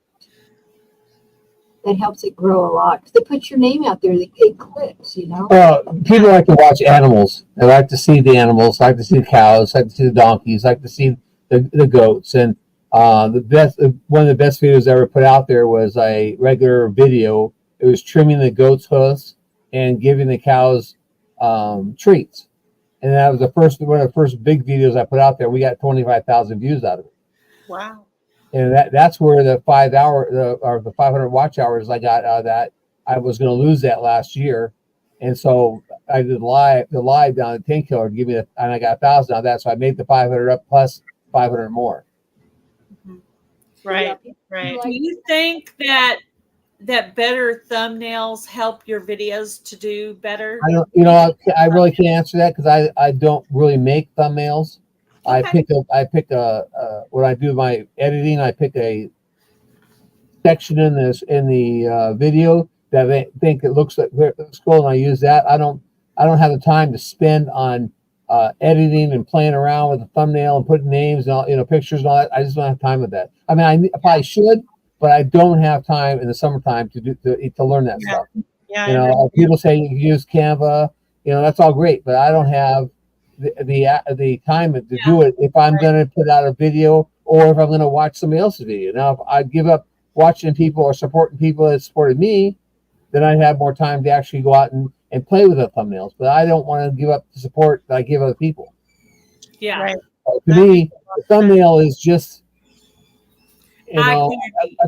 Speaker 4: That helps it grow a lot because it puts your name out there. It clicks,
Speaker 3: People like to watch animals. They like to see the animals, like to see the cows, like to see the donkeys, like to see the goats. And one of the best videos I ever put out there was a regular video. It was trimming the goats' hooves and giving the cows treats. And that was one of the first big videos I put out there. We got 25,000 views out of it.
Speaker 2: Wow.
Speaker 3: And that's where the 500 watch hours I got out of that. I was going to lose that last year, and so I did the live down at 10 Killer to give me, and I got 1,000 out of that. So I made the 500 up plus 500 more.
Speaker 2: Right.
Speaker 1: Do you think that better thumbnails help your videos to do better?
Speaker 3: I really can't answer that because I don't really make thumbnails. Okay. When I do my editing, I pick a section in the video that I think it looks cool, and I use that. I don't have the time to spend on editing and playing around with the thumbnail and putting names and all, pictures and all that. I just don't have time with that. I mean, I probably should, but I don't have time in the summertime to learn that stuff.
Speaker 2: Yeah.
Speaker 3: People say you can use Canva, that's all great, but I don't have the time to do it if I'm going to put out a video or if I'm going to watch somebody else's video. Now, if I give up watching people or supporting people that supported me, then I'd have more time to actually go out and play with the thumbnails. But I don't want to give up the support that I give other people.
Speaker 1: Yeah.
Speaker 2: Right.
Speaker 3: To me, the thumbnail is just, a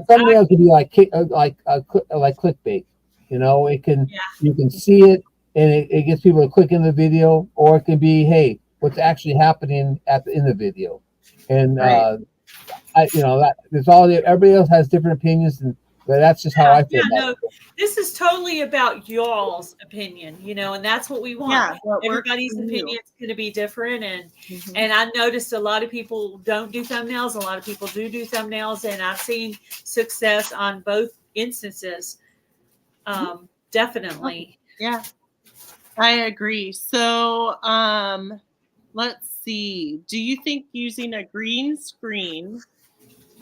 Speaker 3: thumbnail could be like clickbait. It can you can see it and it gets people to click in the video, or it can be, hey, what's actually happening in the video. And there's everybody else has different opinions, but that's just how I feel about it.
Speaker 1: This is totally about y'all's opinion, and that's what we want. Everybody's opinion is going to be different, and I noticed a lot of people don't do thumbnails, a lot of people do thumbnails, and I've seen success on both instances. Definitely.
Speaker 2: Yeah, I agree. So, let's see. Do you think using a green screen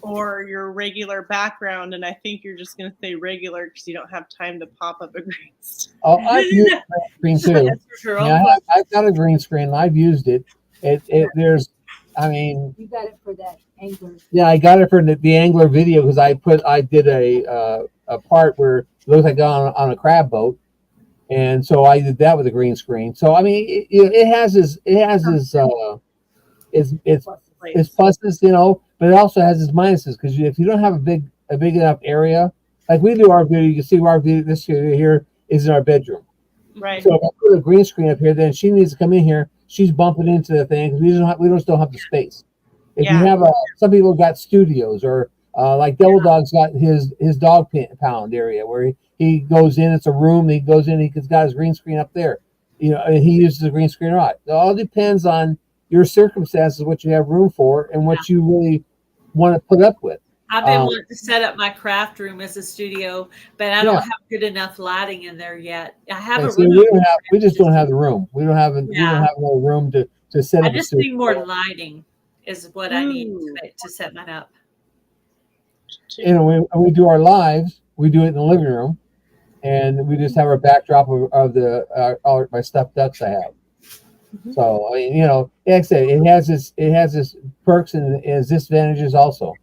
Speaker 2: or your regular background, and I think you're just going to say regular because you don't have time to pop up a green screen.
Speaker 3: Oh, I've used a green screen too.
Speaker 1: That's for sure.
Speaker 3: I've got a green screen. I've used it. You
Speaker 4: got it for that angler.
Speaker 3: Yeah, I got it for the angler video because I did a part where it looks like on a crab boat, and so I did that with a green screen. So I mean, it has its pluses, but it also has its minuses because if you don't have a big enough area, like we do our video, you can see our video. This here is in our bedroom.
Speaker 2: Right.
Speaker 3: So if I put a green screen up here, then she needs to come in here. She's bumping into the thing because we don't still have the space. If you have some people got studios or like Devil Dog's got his dog pound area where he goes in. It's a room. He goes in. He's got his green screen up there. And he uses the green screen a lot. It all depends on your circumstances, what you have room for, and what you really want to put up with.
Speaker 1: I've been wanting to set up my craft room as a studio, but I don't have good enough lighting in there yet. I have a room.
Speaker 3: We just don't have the room. We don't have no room to set up.
Speaker 1: I just need more lighting is what I need to set mine up.
Speaker 3: When we do our lives, we do it in the living room, and we just have our backdrop of my stuffed ducks I have. So I mean, like I said, it has its perks and its disadvantages also.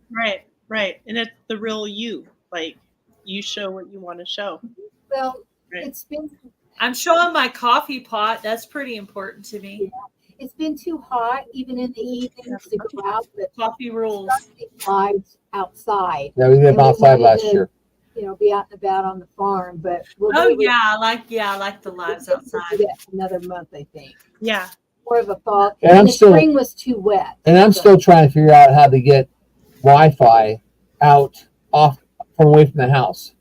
Speaker 2: Right, and it's the real you. Like you show what you want to show.
Speaker 4: Well, it's been.
Speaker 1: I'm showing my coffee pot. That's pretty important to me.
Speaker 4: Yeah. It's been too hot, even in the evenings, to go out. But
Speaker 1: coffee rules.
Speaker 4: Lives outside.
Speaker 3: Yeah, we lived outside last year.
Speaker 4: Be out and about on the farm, but
Speaker 1: I like the lives outside.
Speaker 4: Another month, I think.
Speaker 2: Yeah,
Speaker 4: more of a fall.
Speaker 3: And
Speaker 4: the spring was too wet.
Speaker 3: And I'm still trying to figure out how to get Wi-Fi off from away from the house.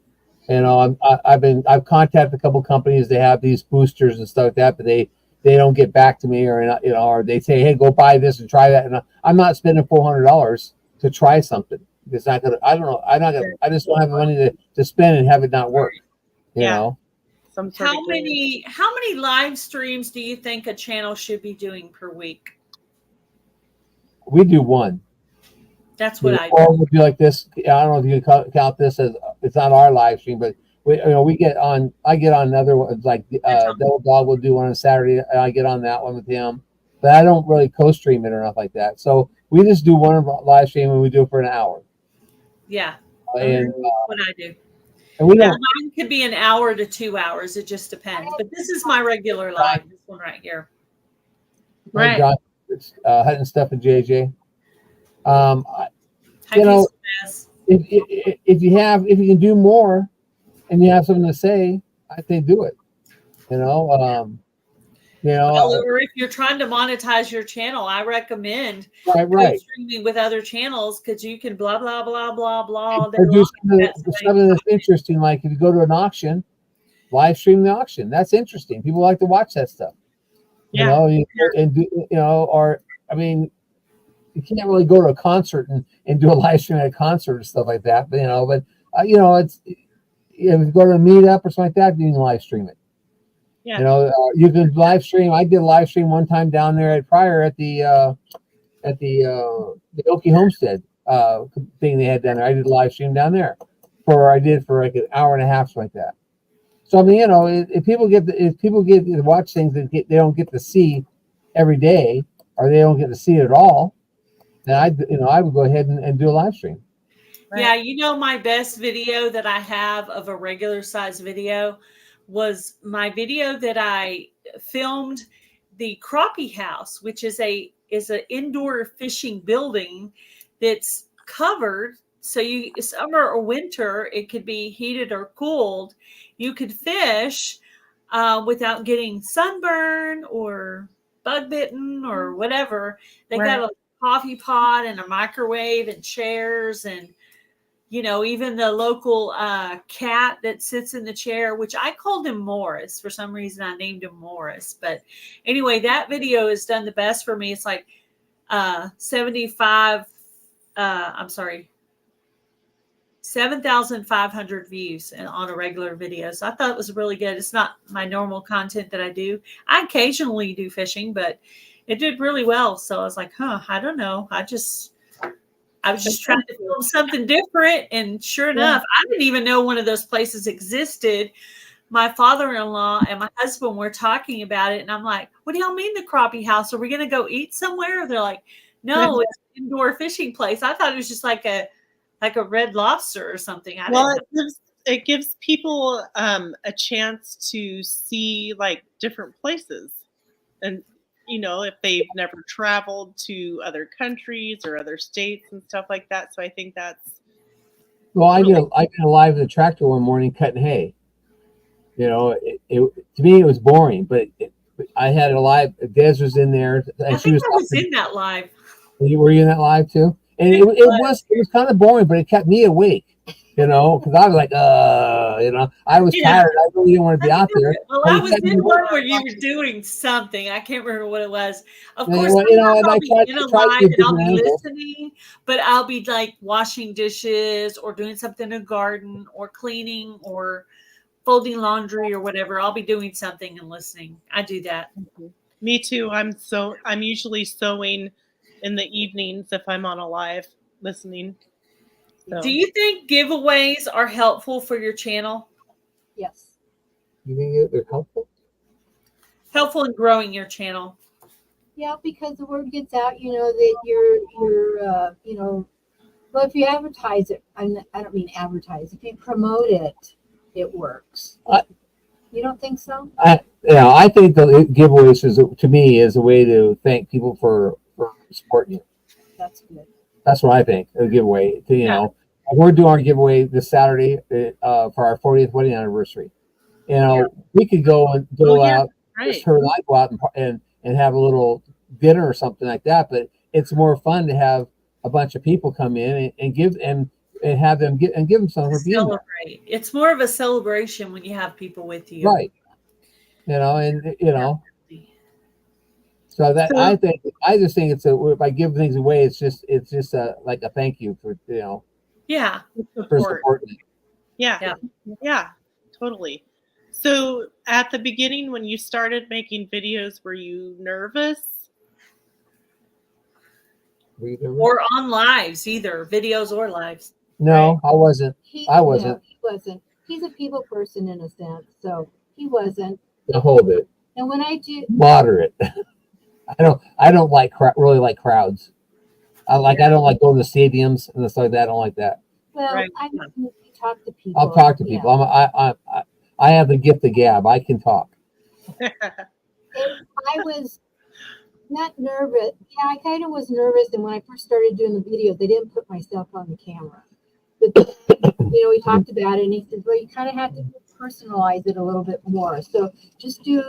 Speaker 3: I've contacted a couple companies. They have these boosters and stuff like that, but they don't get back to me, or they say, hey, go buy this and try that. And I'm not spending $400 to try something. It's not gonna. I don't know. I just don't have money to spend and have it not work. You know.
Speaker 1: How many live streams do you think a channel should be doing per week?
Speaker 3: We do one.
Speaker 1: That's what I do.
Speaker 3: Or we'll do like this. I don't know if you can count this as it's not our live stream, but we get on. I get on another one. Like Devil Dog will do one on Saturday, and I get on that one with him. But I don't really co-stream it or nothing like that. So we just do one live stream and we do it for an hour.
Speaker 1: Yeah.
Speaker 3: And
Speaker 1: what I do.
Speaker 3: And mine
Speaker 1: could be an hour to 2 hours. It just depends. But this is my regular live. This one right here.
Speaker 3: Right. Hutton Stuff and JJ. If you can do more, and you have something to say, I think do it.
Speaker 1: Or if you're trying to monetize your channel, I recommend streaming with other channels because you can blah blah blah blah blah.
Speaker 3: Or do something that's interesting, like if you go to an auction, live stream the auction. That's interesting. People like to watch that stuff. You can't really go to a concert and do a live stream at a concert and stuff like that. But it's if you go to a meetup or something like that, you can live stream it.
Speaker 2: Yeah.
Speaker 3: You know, you can live stream. I did a live stream one time down there at Pryor at the Okie Homestead thing they had down there. I did a live stream down there I did for like an hour and a half, like that. So I mean, you know, if people get to watch things that they don't get to see every day, or they don't get to see it at all, then I would go ahead and do a live stream.
Speaker 2: Right.
Speaker 1: Yeah, you know, my best video that I have of a regular size video was my video that I filmed the Crappie House, which is an indoor fishing building that's covered. So you summer or winter, it could be heated or cooled. You could fish without getting sunburn or bug bitten or whatever. They
Speaker 2: Right.
Speaker 1: got a coffee pot and a microwave and chairs and, you know, even the local cat that sits in the chair, which I called him Morris. For some reason, I named him Morris. But anyway, that video has done the best for me. It's like 7,500 views on a regular video. So I thought it was really good. It's not my normal content that I do. I occasionally do fishing, but it did really well. So I was like, I don't know. I was just trying to film something different. And sure enough, I didn't even know one of those places existed. My father-in-law and my husband were talking about it. And I'm like, what do y'all mean the Crappie House? Are we going to go eat somewhere? They're like, no, it's an indoor fishing place. I thought it was just like a Red Lobster or something.
Speaker 2: It gives people a chance to see like different places. And you know, if they've never traveled to other countries or other states and stuff like that. So I think that's.
Speaker 3: Well, I did a live in the tractor one morning cutting hay. You know, to me it was boring, but I had a live. Des was in there, and
Speaker 1: I was in that live.
Speaker 3: Were you in that live too? And it was kind of boring, but it kept me awake. You know, because I was like, you know, I was tired. I really didn't want to be out there.
Speaker 1: Well, I was in one where you were doing something. I can't remember what it was. Of course,
Speaker 3: you know, and
Speaker 1: I'll be in a live and I'll be
Speaker 3: angles.
Speaker 1: listening, but I'll be like washing dishes or doing something in the garden or cleaning or folding laundry or whatever. I'll be doing something and listening. I do that.
Speaker 2: Me too. I'm usually sewing in the evenings if I'm on a live listening. So.
Speaker 1: Do you think giveaways are helpful for your channel?
Speaker 4: Yes.
Speaker 3: You think they're helpful?
Speaker 1: Helpful in growing your channel.
Speaker 4: Yeah, because the word gets out, you know, that you're you know, well, if you advertise it, I don't mean advertise. If you promote it, it works. You don't think so?
Speaker 3: I think the giveaways to me is a way to thank people for supporting you.
Speaker 4: That's good.
Speaker 3: That's what I think. A giveaway, you know, we're doing our giveaway this Saturday for our 40th wedding anniversary. You know, we could go out, just her and I go out and have a little dinner or something like that. But it's more fun to have a bunch of people come in and give and have them give them something for being there.
Speaker 1: It's more of a celebration when you have people with you,
Speaker 3: right? You know, and you know. So that I just think if I give things away, it's just like a thank you for, you know, for supporting.
Speaker 2: Yeah, totally. So at the beginning, when you started making videos, were you nervous?
Speaker 1: Or on lives, either videos or lives?
Speaker 3: No, I wasn't. I wasn't.
Speaker 4: No, he wasn't. He's a people person in a sense, so he wasn't.
Speaker 3: Now hold it.
Speaker 4: And when I do
Speaker 3: moderate. I don't really like crowds. I don't like going to stadiums and stuff like that. I don't like that.
Speaker 4: Well, I talk to people.
Speaker 3: I'll talk to people. I have the gift of gab. I can talk.
Speaker 4: I was not nervous. Yeah, I kind of was nervous. And when I first started doing the videos, they didn't put myself on the camera. But you know, we talked about it, and he said, "Well, you kind of have to personalize it a little bit more. So just do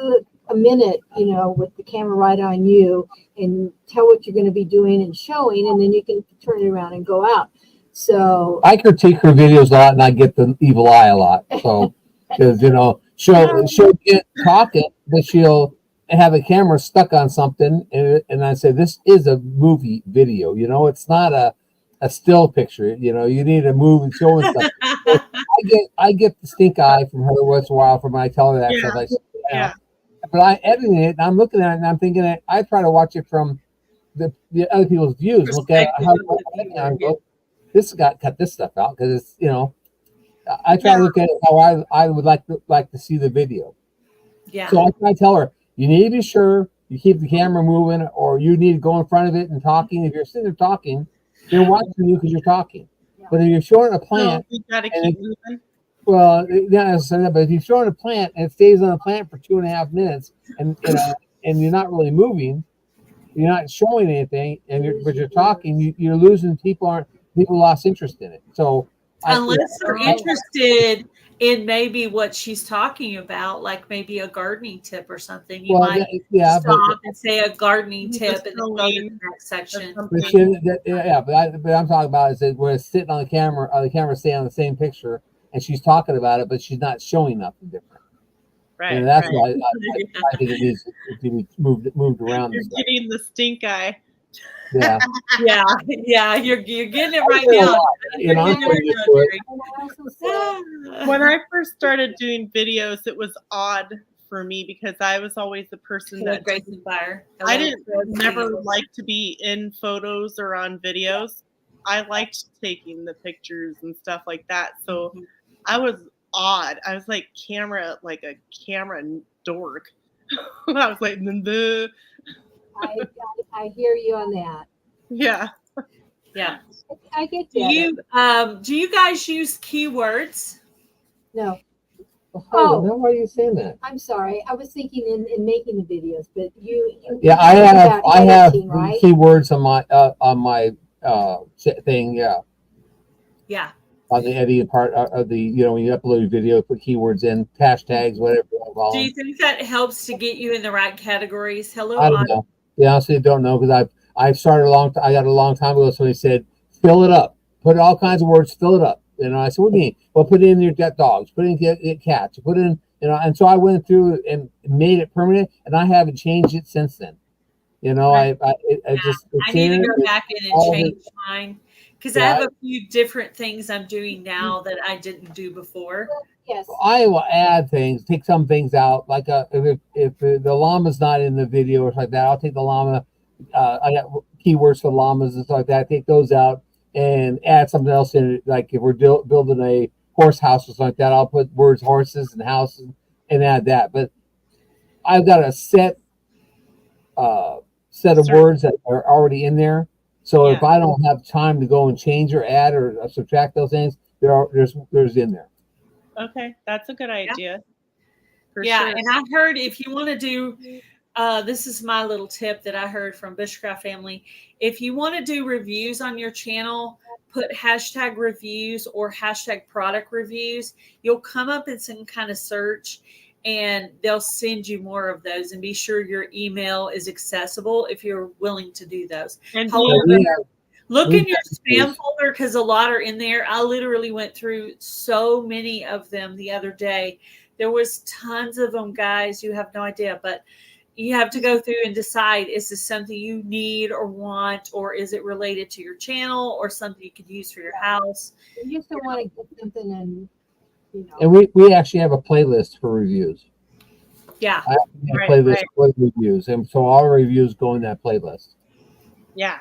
Speaker 4: a minute, you know, with the camera right on you, and tell what you're going to be doing and showing, and then you can turn it around and go out." So
Speaker 3: I critique her videos a lot, and I get the evil eye a lot. So because you know she'll get talking, but she'll have a camera stuck on something, and I say this is a movie video. You know, it's not a still picture. You know, you need a move and show and stuff. So I get the stink eye from her once in a while from when I tell her that stuff. I say, but I editing it and I'm looking at it and I'm thinking that I try to watch it from the other people's views. Look at
Speaker 1: Perspective
Speaker 3: how
Speaker 1: of the viewer,
Speaker 3: I go, this got cut this stuff out because it's I try
Speaker 2: Yeah.
Speaker 3: to look at it how I would like to see the video.
Speaker 1: Yeah.
Speaker 3: So I try to tell her you need to be sure you keep the camera moving, or you need to go in front of it and talking. If you're sitting there talking, they're watching you because you're talking. But if you're showing a
Speaker 2: So
Speaker 3: plant,
Speaker 2: you gotta
Speaker 3: and
Speaker 2: keep moving.
Speaker 3: well, not necessarily that, but if you're showing a plant and it stays on a plant for 2.5 minutes, and and you're not really moving, you're not showing anything, and but you're talking, you're losing people. People lost interest in it. So
Speaker 1: unless they're interested in maybe what she's talking about, like maybe a gardening tip or something, you might stop and say a gardening tip and then go to the next section.
Speaker 3: But I'm talking about is that where it's sitting on the camera staying on the same picture, and she's talking about it, but she's not showing nothing different.
Speaker 2: Right.
Speaker 3: And that's why I think it needs to be moved around.
Speaker 2: You're getting the stink eye.
Speaker 3: Yeah.
Speaker 1: Yeah, you're getting it right now.
Speaker 3: You know,
Speaker 2: when I first started doing videos, it was odd for me because I was always the person that I didn't never like to be in photos or on videos. I liked taking the pictures and stuff like that. So I was odd. I was like a camera dork. I was like,
Speaker 4: I hear you on that.
Speaker 2: Yeah.
Speaker 4: I get that.
Speaker 1: Do you guys use keywords?
Speaker 4: No.
Speaker 3: Oh, no, why are you saying that?
Speaker 4: I'm sorry. I was thinking in making the videos, but you
Speaker 3: yeah, I have
Speaker 4: right?
Speaker 3: keywords on my thing.
Speaker 1: Yeah.
Speaker 3: On the editing part of the, when you upload your video, put keywords in, hashtags, whatever.
Speaker 1: Do you think that helps to get you in the right categories? Hello,
Speaker 3: I don't know. Yeah, honestly, I don't know because I've started I got a long time ago. Somebody said, fill it up, put all kinds of words, fill it up. I said, what do you mean? Well, put in your dogs, put in cats, put in, and so I went through and made it permanent, and I haven't changed it since then. I
Speaker 1: need to go back in and change mine because I have a few different things I'm doing now that I didn't do before.
Speaker 4: Yes.
Speaker 3: I will add things, take some things out, like if the llama's not in the video or something like that, I'll take the llama. I got keywords for llamas and stuff like that. Take those out and add something else in it. Like if we're building a horse house or something like that, I'll put words horses and houses and add that. But I've got a set of words that are already in there. So if I don't have time to go and change or add or subtract those things, there's in there.
Speaker 2: Okay, that's a good idea.
Speaker 1: Sure. And I heard if you want to do, this is my little tip that I heard from Bushcraft Family. If you want to do reviews on your channel, put hashtag reviews or hashtag product reviews. You'll come up in some kind of search and they'll send you more of those, and be sure your email is accessible if you're willing to do those.
Speaker 2: And
Speaker 1: look in your spam folder because a lot are in there. I literally went through so many of them the other day. There was tons of them, guys. You have no idea, but you have to go through and decide, is this something you need or want, or is it related to your channel or something you could use for your house?
Speaker 4: You just don't want to get something and,
Speaker 3: And we actually have a playlist for reviews.
Speaker 1: Yeah.
Speaker 3: I have a playlist with reviews, and so all reviews go in that playlist.
Speaker 2: Yeah.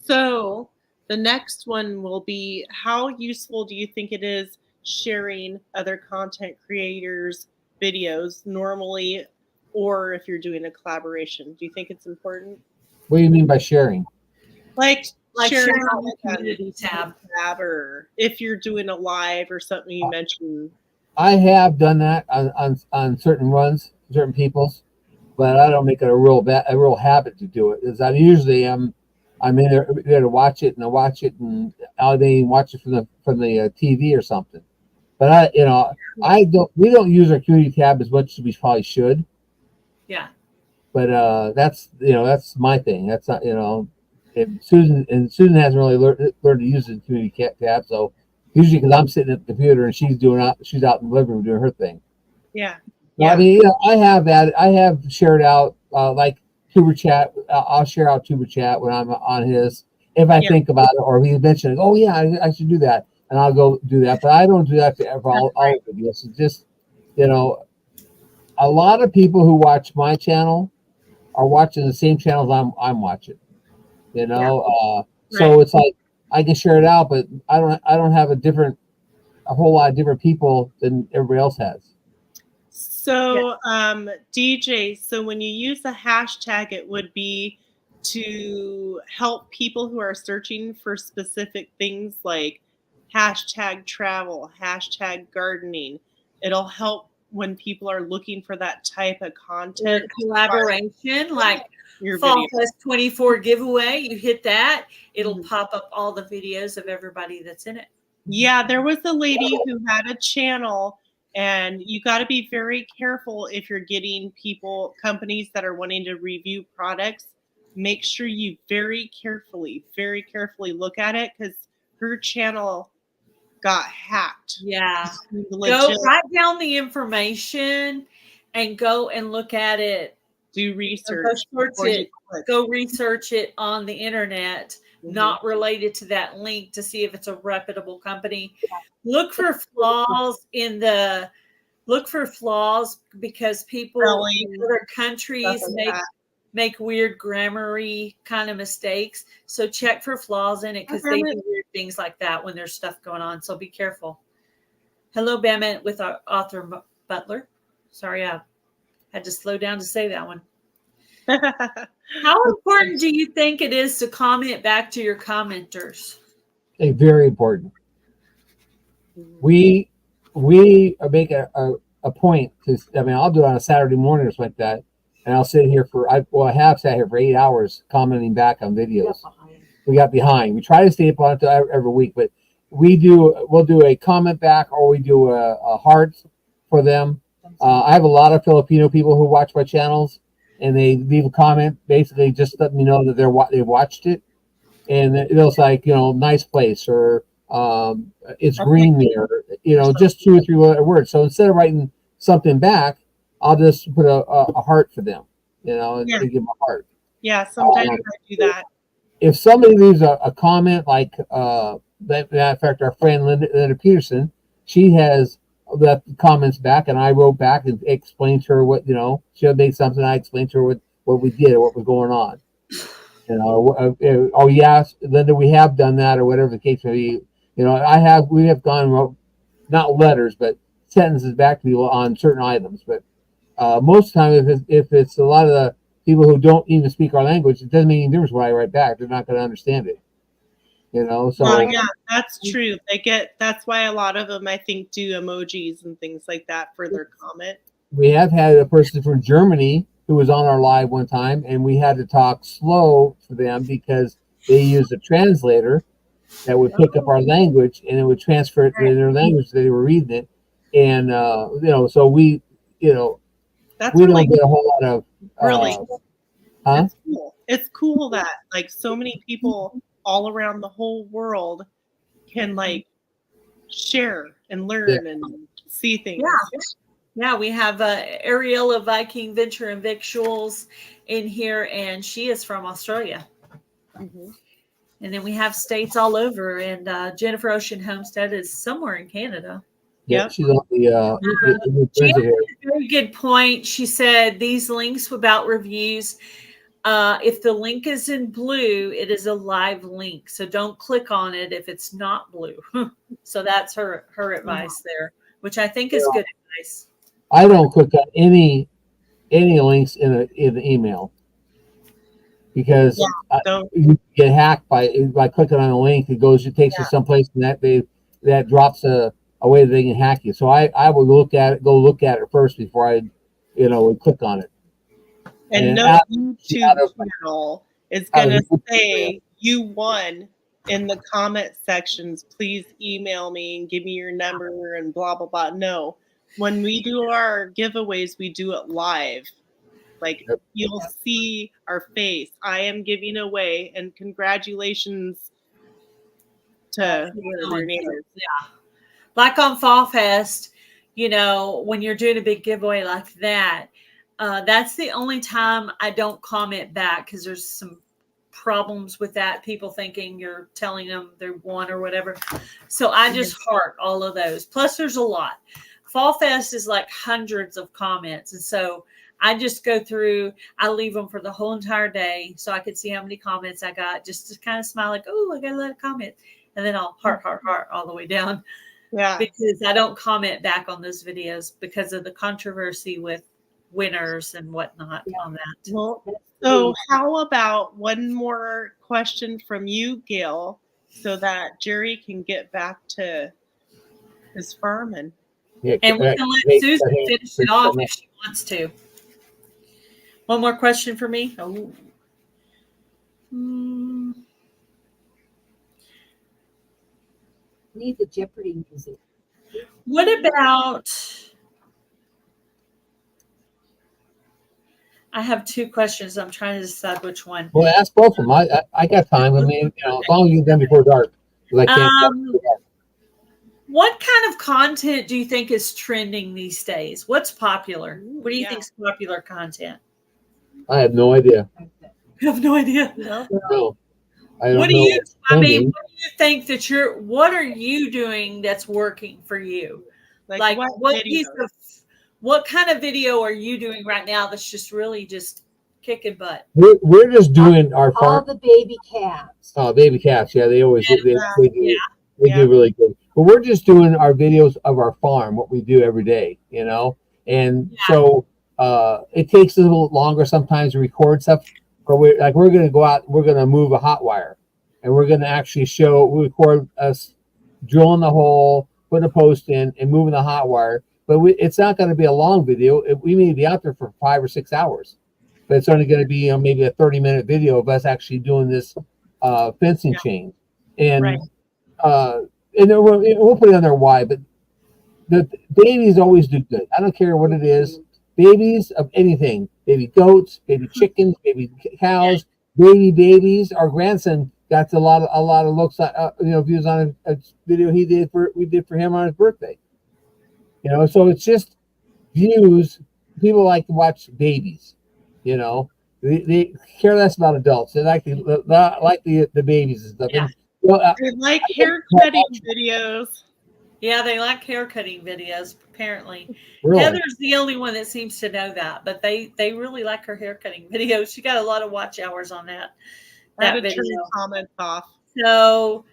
Speaker 2: So the next one will be, how useful do you think it is sharing other content creators' videos normally, or if you're doing a collaboration? Do you think it's important?
Speaker 3: What do you mean by sharing?
Speaker 2: Like sharing
Speaker 1: on the community tab,
Speaker 2: or if you're doing a live or something you mentioned.
Speaker 3: I have done that on certain runs, certain people's, but I don't make it a real habit to do it. Because I usually I'm in there to watch it, and I watch it, and I'll even watch it from the TV or something. But we don't use our community tab as much as we probably should.
Speaker 1: Yeah.
Speaker 3: But that's my thing. That's not Susan hasn't really learned to use the community tab. So usually because I'm sitting at the computer and she's out in the living room doing her thing.
Speaker 2: Yeah.
Speaker 3: I mean, I have shared out like Tuber Chat. I'll share out Tuber Chat when I'm on his, if I think about it, or if he mentioned, oh yeah, I should do that, and I'll go do that. But I don't do that for all videos. It's just, a lot of people who watch my channel are watching the same channels I'm watching. You know, so
Speaker 2: Right.
Speaker 3: it's like I can share it out, but I don't have a whole lot of different people than everybody else has.
Speaker 2: So, DJ, so when you use a hashtag, it would be to help people who are searching for specific things like hashtag travel, hashtag gardening. It'll help when people are looking for that type of
Speaker 1: Or
Speaker 2: content.
Speaker 1: collaboration, like
Speaker 2: Your
Speaker 1: Fall
Speaker 2: video.
Speaker 1: Fest 24 giveaway. You hit that, it'll
Speaker 2: Mhm.
Speaker 1: pop up all the videos of everybody that's in it.
Speaker 2: Yeah, there was a lady who had a channel, and you got to be very careful if you're getting companies that are wanting to review products. Make sure you very carefully look at it, because her channel got hacked.
Speaker 1: Yeah. Go
Speaker 2: Legit.
Speaker 1: write down the information and go and look at it.
Speaker 2: Do
Speaker 1: Go
Speaker 2: research
Speaker 1: search
Speaker 2: before you
Speaker 1: it.
Speaker 2: click.
Speaker 1: Go research it on the internet,
Speaker 2: Mhm.
Speaker 1: not related to that link, to see if it's a reputable company. Look for flaws because people
Speaker 2: Spelling,
Speaker 1: in other
Speaker 2: stuff
Speaker 1: countries
Speaker 2: like that.
Speaker 1: make weird grammar-y kind of mistakes. So check for flaws in it, because they do weird things like that when there's stuff going on. So be careful. Hello, Bama, with our author Butler. Sorry, I had to slow down to say that one. How important do you think it is to comment back to your commenters?
Speaker 3: Very important. We make a point to. I mean, I'll do it on a Saturday morning or something like that, and I'll sit here I have sat here for 8 hours commenting back on videos. We got behind. We try to stay up on it every week, but we'll do a comment back, or we do a heart for them. I have a lot of Filipino people who watch my channels, and they leave a comment basically just letting me know that they watched it, and it was like, nice place, or it's green there, just 2 or 3 words. So instead of writing something back, I'll just put a heart for them, and
Speaker 2: Yeah.
Speaker 3: they give them a heart.
Speaker 2: Yeah, sometimes I do that.
Speaker 3: If somebody leaves a comment like that, matter of fact, our friend Linda Peterson, she has left comments back, and I wrote back and explained to her what, she had made something. I explained to her what we did, what was going on. Oh yeah, Linda, we have done that, or whatever the case may be. We have gone, not letters, but sentences back to people on certain items. But most of the time, if it's a lot of the people who don't even speak our language, it doesn't make any difference what I write back. They're not going to understand it. So
Speaker 2: well, yeah, that's true. That's why a lot of them, I think, do emojis and things like that for their comment.
Speaker 3: We have had a person from Germany who was on our live one time, and we had to talk slow to them because they used a translator that would pick up our language, and it would transfer it to their language that they were reading it. And so we
Speaker 2: That's
Speaker 3: we
Speaker 2: really
Speaker 3: don't get a whole lot of
Speaker 2: really
Speaker 3: huh?
Speaker 2: It's cool. It's cool that like so many people all around the whole world can like share and learn and see things.
Speaker 1: Yeah, we have Ariella Viking Venture and Victuals in here, and she is from Australia.
Speaker 2: Mhm.
Speaker 1: And then we have states all over, and Jennifer Ocean Homestead is somewhere in Canada.
Speaker 3: Yeah, she's on the
Speaker 1: She had a very good point. She said these links about reviews, if the link is in blue, it is a live link. So don't click on it if it's not blue. So that's her advice there, which I think is good advice.
Speaker 3: I don't click on any links in an email because you get hacked by clicking on a link. It takes you someplace, and that drops a way that they can hack you. So I would go look at it first before I would click on it.
Speaker 2: And no YouTube channel is going to say you won in the comment sections. Please email me and give me your number and blah, blah, blah. No. When we do our giveaways, we do it live. Like you'll see our face. I am giving away, and congratulations to whoever your name is.
Speaker 1: Yeah. Like on Fall Fest, when you're doing a big giveaway like that, that's the only time I don't comment back, because there's some problems with that. People thinking you're telling them they won or whatever. So I just heart all of those. Plus, there's a lot. Fall Fest is like hundreds of comments. And so I just go through, I leave them for the whole entire day so I could see how many comments I got, just to kind of smile like, oh, I got a lot of comments. And then I'll heart all the way down.
Speaker 2: Yeah.
Speaker 1: Because I don't comment back on those videos because of the controversy with winners and whatnot on that.
Speaker 2: Well, so how about one more question from you, Gail, so that Jerry can get back to his farm and
Speaker 1: we can let Susan finish it off if she wants to. One more question for me. Oh.
Speaker 4: Need the Jeopardy music.
Speaker 1: What about? I have two questions. I'm trying to decide which one.
Speaker 3: Well, ask both of them. I got time. I mean, as long as you're done before dark. I can't.
Speaker 1: What kind of content do you think is trending these days? What's popular? What do you think is popular content?
Speaker 3: I have no idea.
Speaker 1: You have no idea.
Speaker 3: No. I don't
Speaker 1: what do
Speaker 3: know.
Speaker 1: you? I mean, what do you think that you're? What are you doing that's working for you? Like what piece of? What kind of video are you doing right now that's just really just kicking butt?
Speaker 3: We're just doing our farm.
Speaker 4: All the baby calves.
Speaker 3: Oh, baby calves. Yeah, they always do. They do really good. But we're just doing our videos of our farm, what we do every day, And so it takes a little longer sometimes to record stuff. But we're going to go out, we're going to move a hot wire. And we're going to actually record us drilling the hole, putting a post in, and moving the hot wire. But it's not going to be a long video. We may be out there for 5 or 6 hours. But it's only going to be maybe a 30-minute video of us actually doing this fencing chain. And and we'll put it on there why, but the babies always do good. I don't care what it is. Babies of anything, baby goats, baby chickens, baby cows, babies. Our grandson got a lot of looks, views on a video we did for him on his birthday. So it's just views. People like to watch babies. They care less about adults. They like the babies and stuff.
Speaker 1: Yeah.
Speaker 3: And,
Speaker 2: they like hair cutting videos.
Speaker 1: Yeah, they like hair cutting videos, apparently.
Speaker 3: Really?
Speaker 1: Heather's the only one that seems to know that, but they really like her hair cutting videos. She got a lot of watch hours on that video.
Speaker 2: Turn comments off.
Speaker 1: So,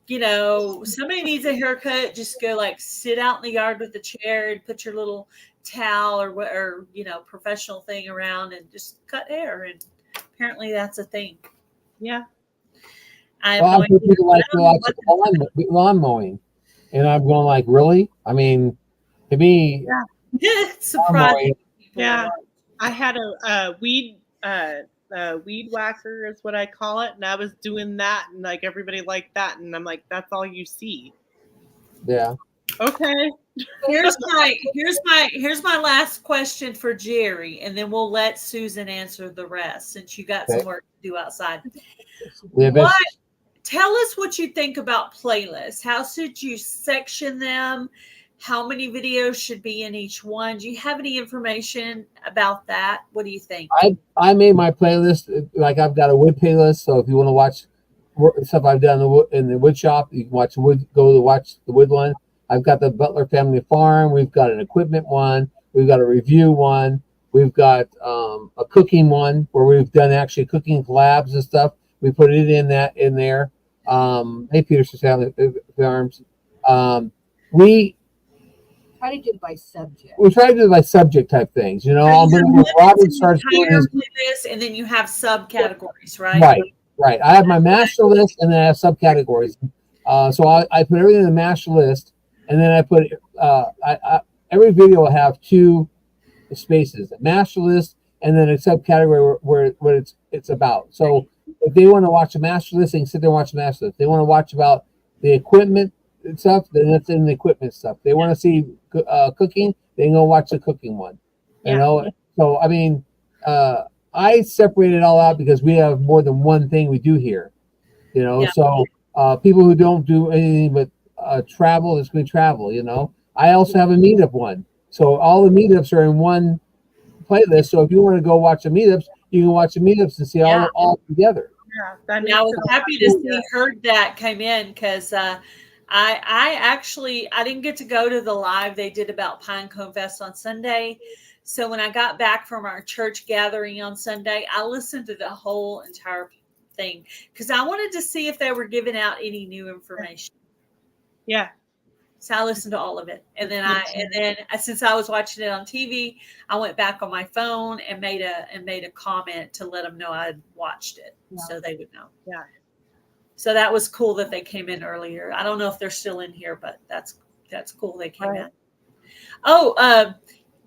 Speaker 1: somebody needs a haircut, just go sit out in the yard with the chair and put your little towel or professional thing around and just cut hair. And apparently that's a thing.
Speaker 2: Yeah.
Speaker 3: People like to watch lawn mowing. And I'm going really? I mean, to me,
Speaker 1: it's surprising.
Speaker 2: Yeah, I had a weed whacker is what I call it, and I was doing that, and everybody liked that, and I'm like, that's all you see.
Speaker 3: Yeah.
Speaker 2: Okay.
Speaker 1: Here's my last question for Jerry, and then we'll let Susan answer the rest since you got some work to do outside. Tell us what you think about playlists. How should you section them? How many videos should be in each one? Do you have any information about that? What do you think?
Speaker 3: I made my playlist. I've got a wood playlist. So if you want to watch stuff I've done in the wood shop, you can watch watch the wood one. I've got the Butler Family Farm. We've got an equipment one. We've got a review one. We've got a cooking one where we've done actually cooking collabs and stuff. We put it in there. Hey, Peterson's Family Farms. We
Speaker 4: try to do it by subject.
Speaker 3: We try to do it by subject type things. When Robert starts doing his
Speaker 1: list, and then you have subcategories, right?
Speaker 3: Right. I have my master list, and then I have subcategories. So I put everything in the master list, and then I put every video will have 2 spaces: a master list, and then a subcategory where it's about. So if they want to watch a master list, they can sit there and watch a master list. If they want to watch about the equipment and stuff, then that's in the equipment stuff. They want to see cooking, they can go watch the cooking one. So I mean, I separate it all out because we have more than one thing we do here. So people who don't do anything but travel, it's going to travel. I also have a meetup one, so all the meetups are in one playlist. So if you want to go watch the meetups, you can watch the meetups and see all together.
Speaker 1: I was happy to see heard that came in because I didn't get to go to the live they did about Pinecone Fest on Sunday. So when I got back from our church gathering on Sunday, I listened to the whole entire thing because I wanted to see if they were giving out any new information.
Speaker 2: Yeah.
Speaker 1: So I listened to all of it, and then since I was watching it on TV, I went back on my phone and made a comment to let them know I had watched it, so they would know.
Speaker 2: Yeah.
Speaker 1: So that was cool that they came in earlier. I don't know if they're still in here, but that's cool they came in. Oh,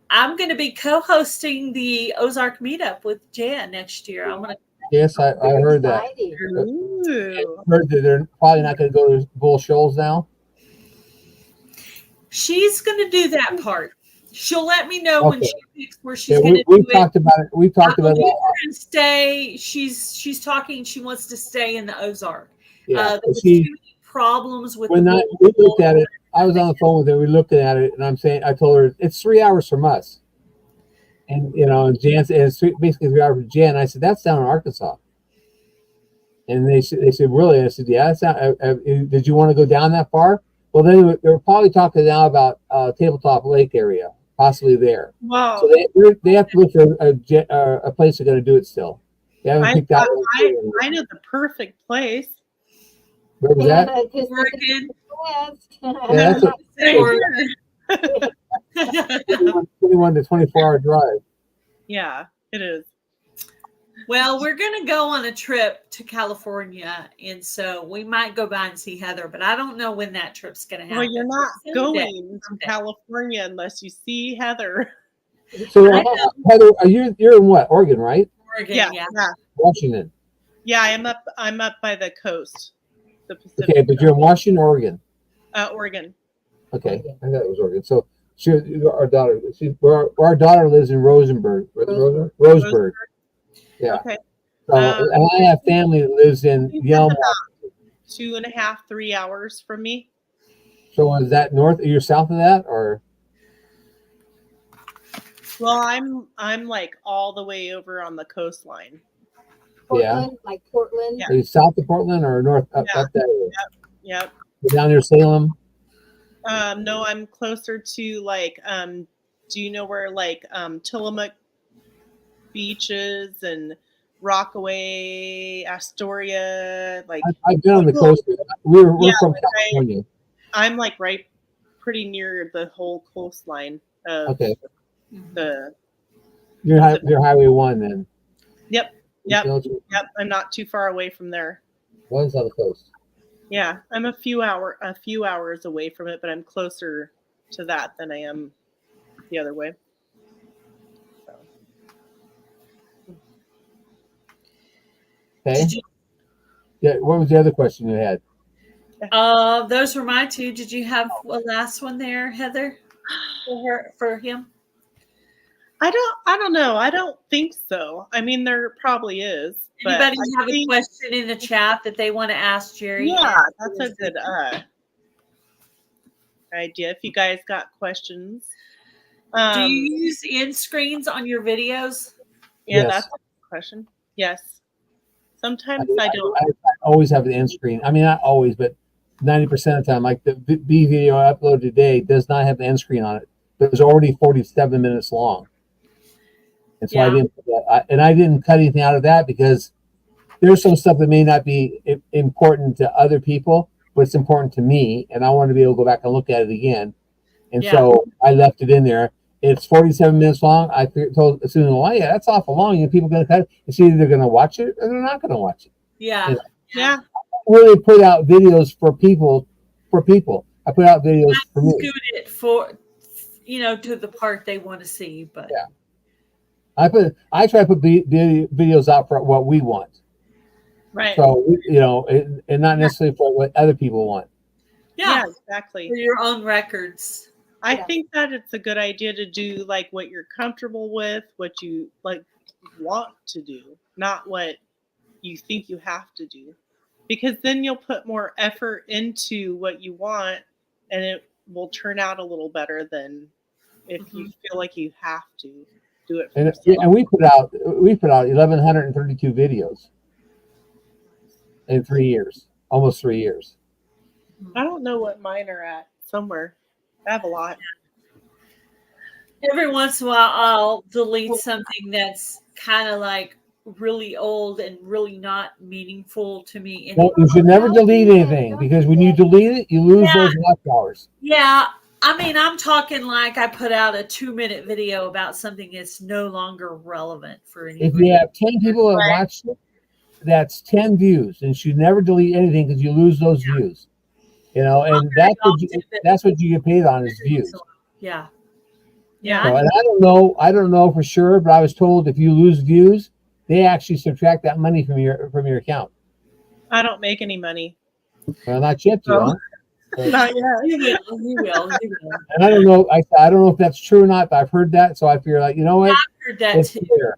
Speaker 1: I'm going to be co-hosting the Ozark meetup with Jan next year. I'm going to.
Speaker 3: Yes, I heard that.
Speaker 2: Ooh.
Speaker 3: I heard that they're probably not going to go to Bull Shoals now.
Speaker 1: She's going to do that part. She'll let me know when she picks where she's going to do
Speaker 3: We've talked about it. We've talked about it.
Speaker 1: And stay. She's talking. She wants to stay in the Ozark.
Speaker 3: Yeah,
Speaker 1: there's too many problems with
Speaker 3: we looked at it. I was on the phone with her. We looked at it, and I told her it's 3 hours from us. And and Jan said it's basically 3 hours from Jan. I said that's down in Arkansas. And they said really? I said yeah. That's not, did you want to go down that far? Well, they're probably talking now about Tabletop Lake area, possibly there.
Speaker 2: Wow.
Speaker 3: So they have to look for a place they're going to do it still. They haven't picked out.
Speaker 2: I know the perfect place.
Speaker 3: Where was that?
Speaker 1: Oregon.
Speaker 3: 21 to 24-hour drive.
Speaker 2: Yeah, it is.
Speaker 1: Well, we're going to go on a trip to California, and so we might go by and see Heather, but I don't know when that trip's going to happen.
Speaker 2: Well, you're not going to California unless you see Heather.
Speaker 3: So, Heather, you're in what? Oregon, right?
Speaker 1: Oregon, yeah.
Speaker 3: Washington.
Speaker 2: Yeah, I'm up by the coast, the Pacific.
Speaker 3: Okay, but you're in Washington, Oregon.
Speaker 2: Oregon.
Speaker 3: Okay, I thought it was Oregon. So, our daughter lives in Rosenberg. Roseburg. Yeah. Okay. So, and I have family that lives in Yelm.
Speaker 2: 2.5, 3 hours from me.
Speaker 3: So is that north? You're south of that, or?
Speaker 2: Well, I'm like all the way over on the coastline.
Speaker 4: Portland, like Portland.
Speaker 3: Yeah. Are you south of Portland or north up that area?
Speaker 2: Yep.
Speaker 3: You're down near Salem.
Speaker 2: No, I'm closer to like. Do you know where like Tillamook beaches and Rockaway, Astoria, like
Speaker 3: I've been on the coast. We're from California.
Speaker 2: I'm like right pretty near the whole coastline of
Speaker 3: you're Highway 1 then.
Speaker 2: Yep. I'm not too far away from there.
Speaker 3: One's on the coast.
Speaker 2: Yeah, I'm a few hours away from it, but I'm closer to that than I am the other way.
Speaker 3: Okay. Yeah. What was the other question you had?
Speaker 1: Those were my two. Did you have a last one there, Heather? For him?
Speaker 2: I don't know. I don't think so. I mean, there probably is.
Speaker 1: Anybody have a question in the chat that they want to ask Jerry?
Speaker 2: Yeah, that's a good idea. If you guys got questions.
Speaker 1: Do you use end screens on your videos?
Speaker 2: Yeah, that's a good question. Yes. Sometimes I don't.
Speaker 3: I always have the end screen. I mean, not always, but 90% of the time, like the B video I uploaded today does not have the end screen on it, but it was already 47 minutes long. And so I didn't put that, and I didn't cut anything out of that because there's some stuff that may not be important to other people, but it's important to me, and I want to be able to go back and look at it again. And so I left it in there. It's 47 minutes long. I told Susan, well, yeah, that's awful long. And people are going to cut it. It's either they're going to watch it or they're not going to watch it.
Speaker 1: Yeah.
Speaker 2: Yeah.
Speaker 3: I really put out videos for people. I put out videos for me.
Speaker 1: Scoot it for, to the part they want to see. But
Speaker 3: yeah. I try to put videos out for what we want.
Speaker 2: Right.
Speaker 3: So, and not necessarily for what other people want.
Speaker 2: Yeah, exactly.
Speaker 1: For your own records.
Speaker 2: I think that it's a good idea to do like what you're comfortable with, what you like want to do, not what you think you have to do. Because then you'll put more effort into what you want and it will turn out a little better than if you feel like you have to do it for yourself.
Speaker 3: And we put out 1,132 videos in 3 years, almost 3 years.
Speaker 2: I don't know what mine are at. Somewhere. I have a lot.
Speaker 1: Every once in a while, I'll delete something that's kind of like really old and really not meaningful to me
Speaker 3: Well,
Speaker 1: anymore.
Speaker 3: you should never delete anything because when you delete it, you lose
Speaker 1: Yeah.
Speaker 3: those watch hours.
Speaker 1: Yeah, I mean, I'm talking like I put out a 2-minute video about something that's no longer relevant for
Speaker 3: If
Speaker 1: anybody.
Speaker 3: you have 10 people that watch it, that's 10 views, and you should never delete anything because you lose those views. You know, and that's what you get paid on is views.
Speaker 1: Yeah.
Speaker 2: Yeah.
Speaker 3: So, and I don't know for sure, but I was told if you lose views, they actually subtract that money from your account.
Speaker 2: I don't make any money.
Speaker 3: Well, not yet, you
Speaker 2: No.
Speaker 3: don't. But,
Speaker 2: Not yet.
Speaker 1: You will.
Speaker 3: and I don't know. I don't know if that's true or not. But I've heard that, so I figure like, you know what?
Speaker 1: I've heard that
Speaker 3: It's
Speaker 1: too.
Speaker 3: clear.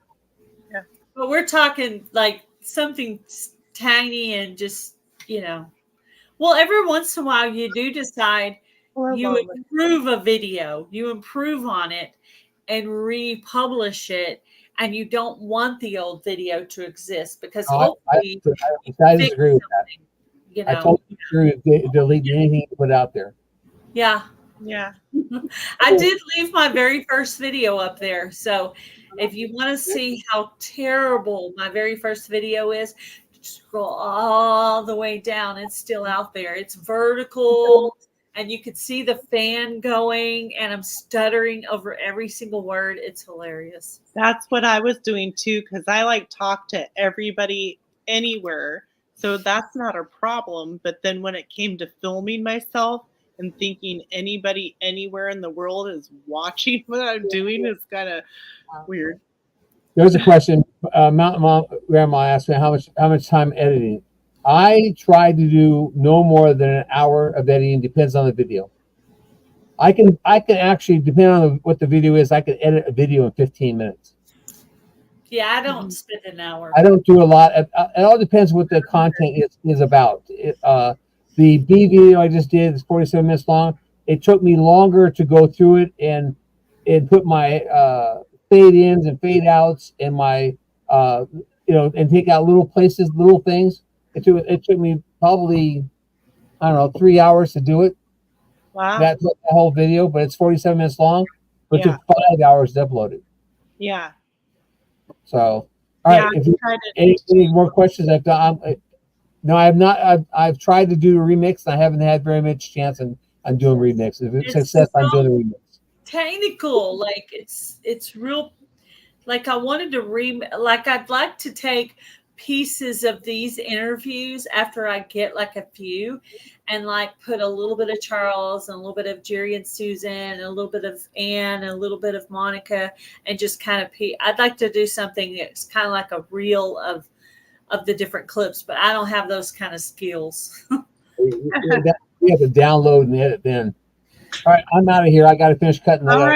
Speaker 2: Yeah.
Speaker 1: But we're talking like something tiny and just, well, every once in a while you do decide you improve a video, you improve on it and republish it, and you don't want the old video to exist because hopefully
Speaker 3: I disagree with that. I totally agree with deleting anything you put out there.
Speaker 1: Yeah.
Speaker 2: Yeah.
Speaker 1: I did leave my very first video up there. So if you want to see how terrible my very first video is, scroll all the way down. It's still out there. It's vertical and you could see the fan going and I'm stuttering over every single word. It's hilarious.
Speaker 2: That's what I was doing too, because I like talk to everybody anywhere. So that's not a problem. But then when it came to filming myself and thinking anybody anywhere in the world is watching what I'm doing is kind of weird.
Speaker 3: There's a question. Mountain Mom Grandma asked me how much time editing. I try to do no more than an hour of editing. Depends on the video. I can actually, depending on what the video is, I can edit a video in 15 minutes.
Speaker 1: Yeah, I don't spend an hour.
Speaker 3: I don't do a lot. It all depends what the content is about. The B video I just did is 47 minutes long. It took me longer to go through it and put my fade ins and fade outs and my and take out little places, little things. It took me probably, I don't know, 3 hours to do it.
Speaker 2: Wow.
Speaker 3: That whole video, but it's 47 minutes long. But it took 5 hours to upload it.
Speaker 2: Yeah.
Speaker 3: So, all right. If you any more questions, I've done. No, I have not. I've tried to do a remix, and I haven't had very much chance on doing remix. If it's success, I'm doing a remix.
Speaker 1: Technical, like it's real. Like I wanted to I'd like to take pieces of these interviews after I get like a few and like put a little bit of Charles and a little bit of Jerry and Susan and a little bit of Ann and a little bit of Monica and just kind of I'd like to do something that's kind of like a reel of the different clips, but I don't have those kind of skills.
Speaker 3: We have to download and edit then. All right, I'm out of here. I got to finish cutting.
Speaker 2: All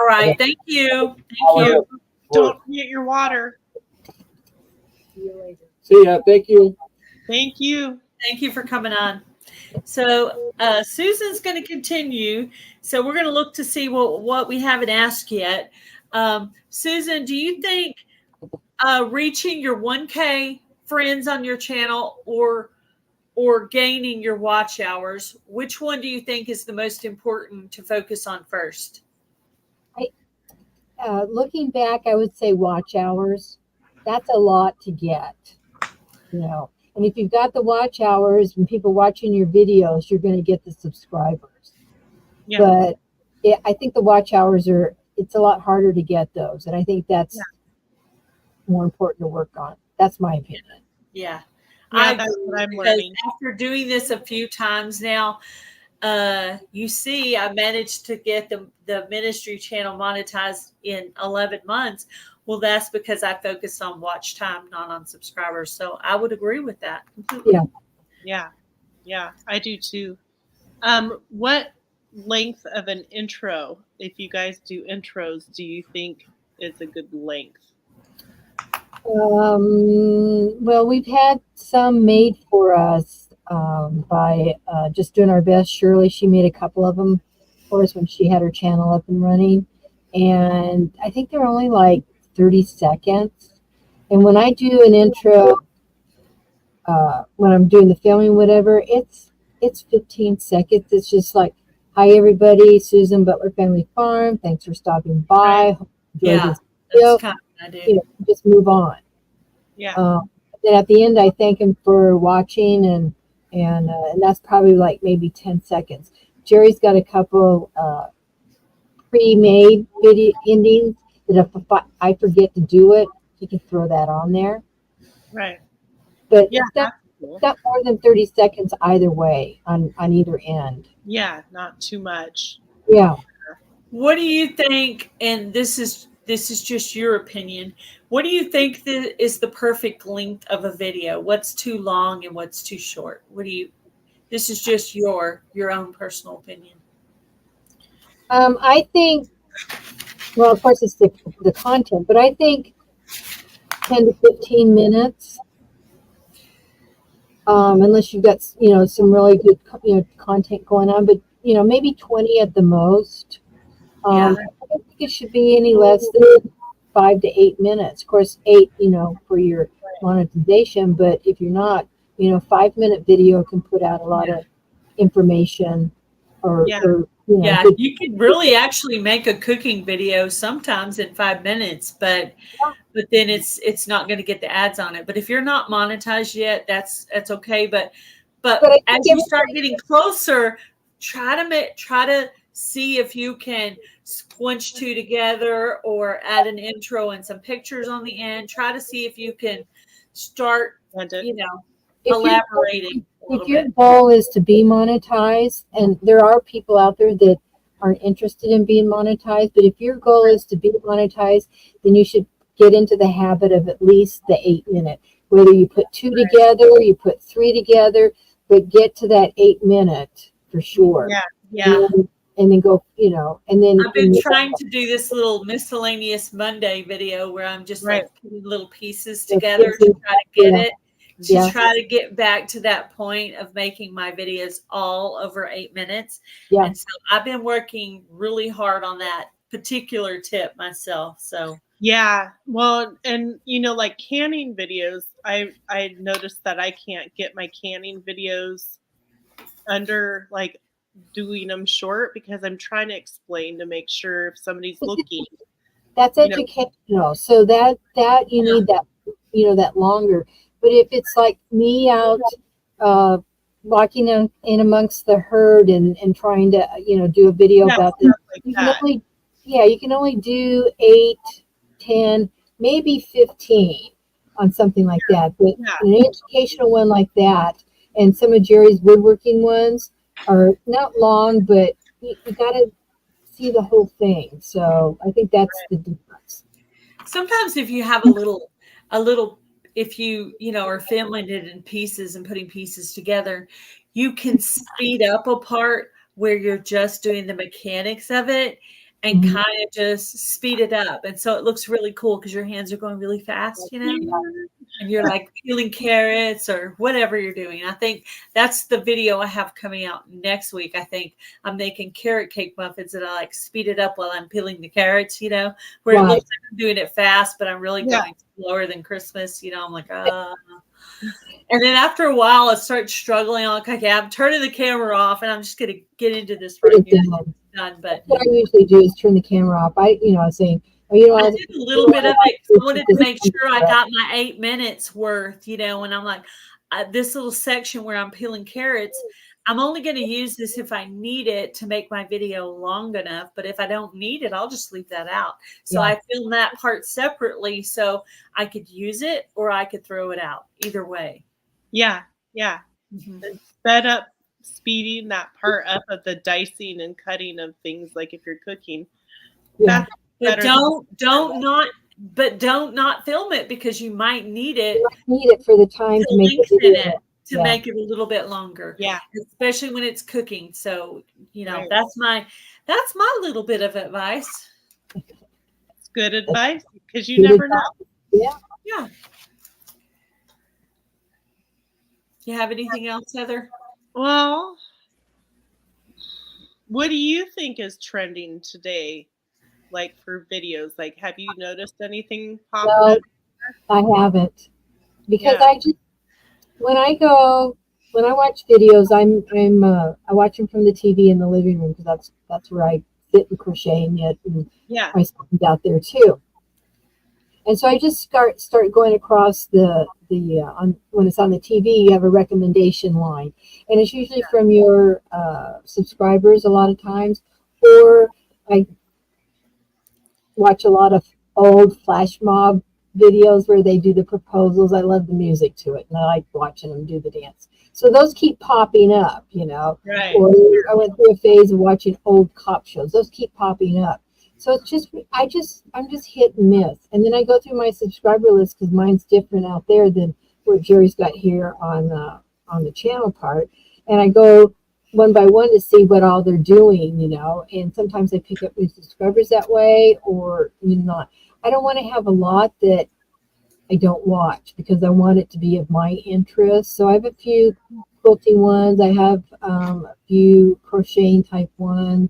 Speaker 1: right. Thank you. Thank you.
Speaker 2: Don't forget your water.
Speaker 4: See you later.
Speaker 3: See ya. Thank you.
Speaker 2: Thank you.
Speaker 1: Thank you for coming on. So Susan's going to continue. So we're going to look to see what we haven't asked yet. Susan, do you think reaching your 1K friends on your channel or gaining your watch hours, which one do you think is the most important to focus on first?
Speaker 4: Looking back, I would say watch hours. That's a lot to get, And if you've got the watch hours and people watching your videos, you're going to get the subscribers. Yeah. But I think the watch hours it's a lot harder to get those. And I think that's more important to work on. That's my opinion.
Speaker 1: Yeah.
Speaker 2: That's what I'm learning.
Speaker 1: After doing this a few times now, you see, I managed to get the ministry channel monetized in 11 months. Well, that's because I focused on watch time, not on subscribers. So I would agree with that completely.
Speaker 2: Yeah, I do too. What length of an intro, if you guys do intros, do you think is a good length?
Speaker 4: Well, we've had some made for us by just doing our best. Shirley, she made a couple of them for us when she had her channel up and running. And I think they're only like 30 seconds. And when I do an intro, when I'm doing the filming, whatever, it's it's 15 seconds. It's just like, hi everybody, Susan Butler Family Farm. Thanks for stopping by. Hope you enjoyed
Speaker 1: Yeah,
Speaker 4: this video.
Speaker 1: that's kind of what I do.
Speaker 4: You know, just move on.
Speaker 2: Yeah.
Speaker 4: Then at the end, I thank him for watching, and that's probably like maybe 10 seconds. Jerry's got a couple pre-made video endings that if I forget to do it, he can throw that on there.
Speaker 2: Right.
Speaker 4: But
Speaker 2: Yeah.
Speaker 4: it's not,
Speaker 2: That's cool.
Speaker 4: not more than 30 seconds either way on either end.
Speaker 2: Yeah. Not too much.
Speaker 4: Yeah.
Speaker 1: What do you think? And this is just your opinion. What do you think is the perfect length of a video? What's too long and what's too short? This is just your own personal opinion.
Speaker 4: I think, well, of course, it's the content, but I think 10 to 15 minutes, unless you've got, some really good, content going on, but, maybe 20 at the most.
Speaker 1: Yeah.
Speaker 4: I don't think it should be any less than 5 to 8 minutes. Of course, 8, for your monetization, but if you're not, 5-minute video can put out a lot of information or
Speaker 2: Yeah.
Speaker 1: Yeah,
Speaker 4: good-
Speaker 1: you can really actually make a cooking video sometimes in 5 minutes, but then it's not going to get the ads on it. But if you're not monetized yet, that's okay. But
Speaker 4: But I think
Speaker 1: as you start getting closer, try to see if you can squinch two together or add an intro and some pictures on the end. Try to see if you can start,
Speaker 2: And it,
Speaker 4: if your-
Speaker 1: collaborating a
Speaker 4: If
Speaker 1: little
Speaker 4: your
Speaker 1: bit.
Speaker 4: goal is to be monetized, and there are people out there that aren't interested in being monetized, but if your goal is to be monetized, then you should get into the habit of at least the 8-minute. Whether you put 2 together, or you put 3 together, but get to that 8-minute for sure.
Speaker 2: yeah. Yeah.
Speaker 4: And then go, and then
Speaker 1: I've been trying to do this little miscellaneous Monday video where I'm just
Speaker 2: Right.
Speaker 1: like putting little pieces together to try to get
Speaker 4: Yeah.
Speaker 1: it, to try to get back to that point of making my videos all over 8 minutes.
Speaker 4: Yeah.
Speaker 1: And so I've been working really hard on that particular tip myself. So
Speaker 2: Yeah. Well, and like canning videos, I noticed that I can't get my canning videos under like doing them short because I'm trying to explain to make sure if somebody's looking.
Speaker 4: That's educational. So that you need that, that longer. But if it's like me out walking in amongst the herd and trying to, do a video about this,
Speaker 2: Like
Speaker 4: you
Speaker 2: that.
Speaker 4: can only do 8, 10, maybe 15 on something like that. But an educational one like that, and some of Jerry's woodworking ones are not long, but you got to see the whole thing. So I think that's the difference.
Speaker 1: sometimes if you have a little, if you are filming it in pieces and putting pieces together, you can speed up a part where you're just doing the mechanics of it and
Speaker 4: Mhm.
Speaker 1: kind of just speed it up. And so it looks really cool because your hands are going really fast, and you're like peeling carrots or whatever you're doing. I think that's the video I have coming out next week. I think I'm making carrot cake muffins and I like speed it up while I'm peeling the carrots, where it looks like I'm doing it fast, but I'm really going slower than Christmas. I'm like, and then after a while, I start struggling. I'm like, okay, I'm turning the camera off and I'm just going to get into this right here. Done. But
Speaker 4: what I usually do is turn the camera off. I was saying,
Speaker 1: I did a little bit of it. I wanted to make sure I got my 8 minutes worth, and I'm like, this little section where I'm peeling carrots, I'm only going to use this if I need it to make my video long enough. But if I don't need it, I'll just leave that out. So I filmed that part separately so I could use it or I could throw it out. Either way.
Speaker 2: Yeah. Yeah.
Speaker 1: Mm-hmm.
Speaker 2: Sped up, speeding that part up of the dicing and cutting of things, like if you're cooking.
Speaker 4: Yeah.
Speaker 1: But don't not film it because you might need it.
Speaker 4: For the time to make the video.
Speaker 1: To make it a little bit longer.
Speaker 2: Yeah.
Speaker 1: Especially when it's cooking. So, that's my little bit of advice.
Speaker 2: It's good advice because you never know.
Speaker 4: Yeah.
Speaker 1: Yeah. You have anything else, Heather?
Speaker 2: Well, what do you think is trending today? Like for videos, like have you noticed anything popping up?
Speaker 4: I haven't, because I just, when I go when I watch videos, I watch them from the TV in the living room because that's where I sit and crochet and knit, and
Speaker 2: Yeah.
Speaker 4: my son's out there too. And so I just start going across the on when it's on the TV, you have a recommendation line, and it's usually from your subscribers a lot of times, or I watch a lot of old flash mob videos where they do the proposals. I love the music to it, and I like watching them do the dance. So those keep popping up, you know.
Speaker 2: Right.
Speaker 4: Or I went through a phase of watching old cop shows. Those keep popping up. So it's just I'm just hit and miss. And then I go through my subscriber list because mine's different out there than what Jerry's got here on the channel part. And I go one by one to see what all they're doing, you know. And sometimes I pick up new subscribers that way, or not. I don't want to have a lot that I don't watch because I want it to be of my interest. So I have a few quilting ones. I have a few crocheting type ones,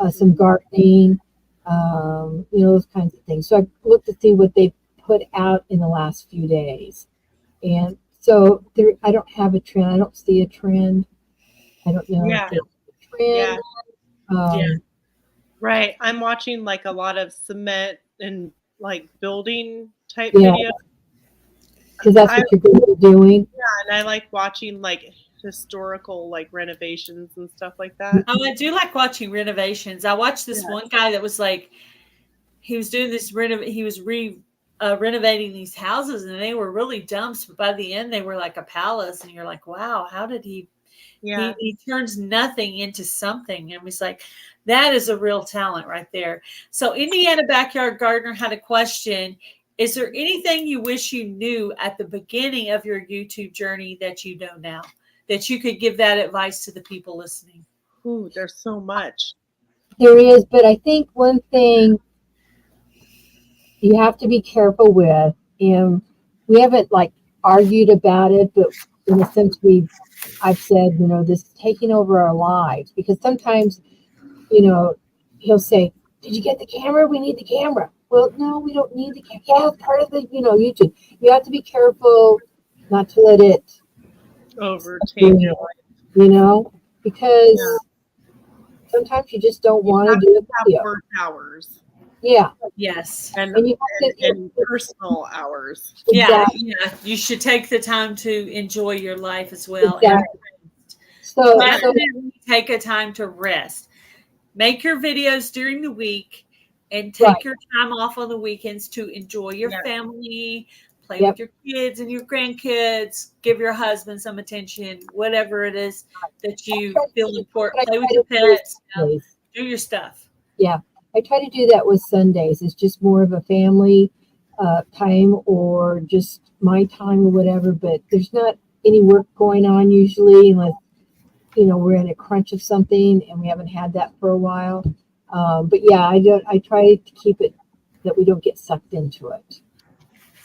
Speaker 4: some gardening, those kinds of things. So I look to see what they put out in the last few days. And so I don't have a trend. I don't see a trend. I don't know
Speaker 2: Yeah.
Speaker 4: if there's a trend.
Speaker 2: Yeah. Right. I'm watching like a lot of cement and like building type videos.
Speaker 4: Because that's what you're going to be doing.
Speaker 2: Yeah, and I like watching like historical like renovations and stuff like that.
Speaker 1: Oh, I do like watching renovations. I watched this one guy that was like, he was doing this he was renovating these houses, and they were really dumps, but by the end they were like a palace, and you're like, wow, how did he?
Speaker 2: Yeah.
Speaker 1: He turns nothing into something, and was like, that is a real talent right there. So Indiana Backyard Gardener had a question. Is there anything you wish you knew at the beginning of your YouTube journey that you know now, that you could give that advice to the people listening?
Speaker 2: Ooh, there's so much.
Speaker 4: There is, but I think one thing you have to be careful with, and we haven't like argued about it, but in a sense I've said, this is taking over our lives, because sometimes, he'll say, did you get the camera? We need the camera. Well, no, we don't need the camera. Yeah, it's part of the, YouTube. You have to be careful not to let it
Speaker 2: overtake your
Speaker 4: life, because sometimes you just don't want to do a video.
Speaker 2: Work hours.
Speaker 4: Yeah.
Speaker 1: Yes.
Speaker 2: And personal hours.
Speaker 4: Exactly.
Speaker 1: Yeah. You should take the time to enjoy your life as well.
Speaker 4: Exactly.
Speaker 1: So definitely take a time to rest. Make your videos during the week and take your time off on the weekends to enjoy your family, play with your kids and your grandkids, give your husband some attention, whatever it is that you feel important. Play with your pets, do your stuff.
Speaker 4: Yeah. I try to do that with Sundays. It's just more of a family time, or just my time or whatever, but there's not any work going on usually, unless, we're in a crunch of something and we haven't had that for a while. But yeah, I try to keep it that we don't get sucked into it.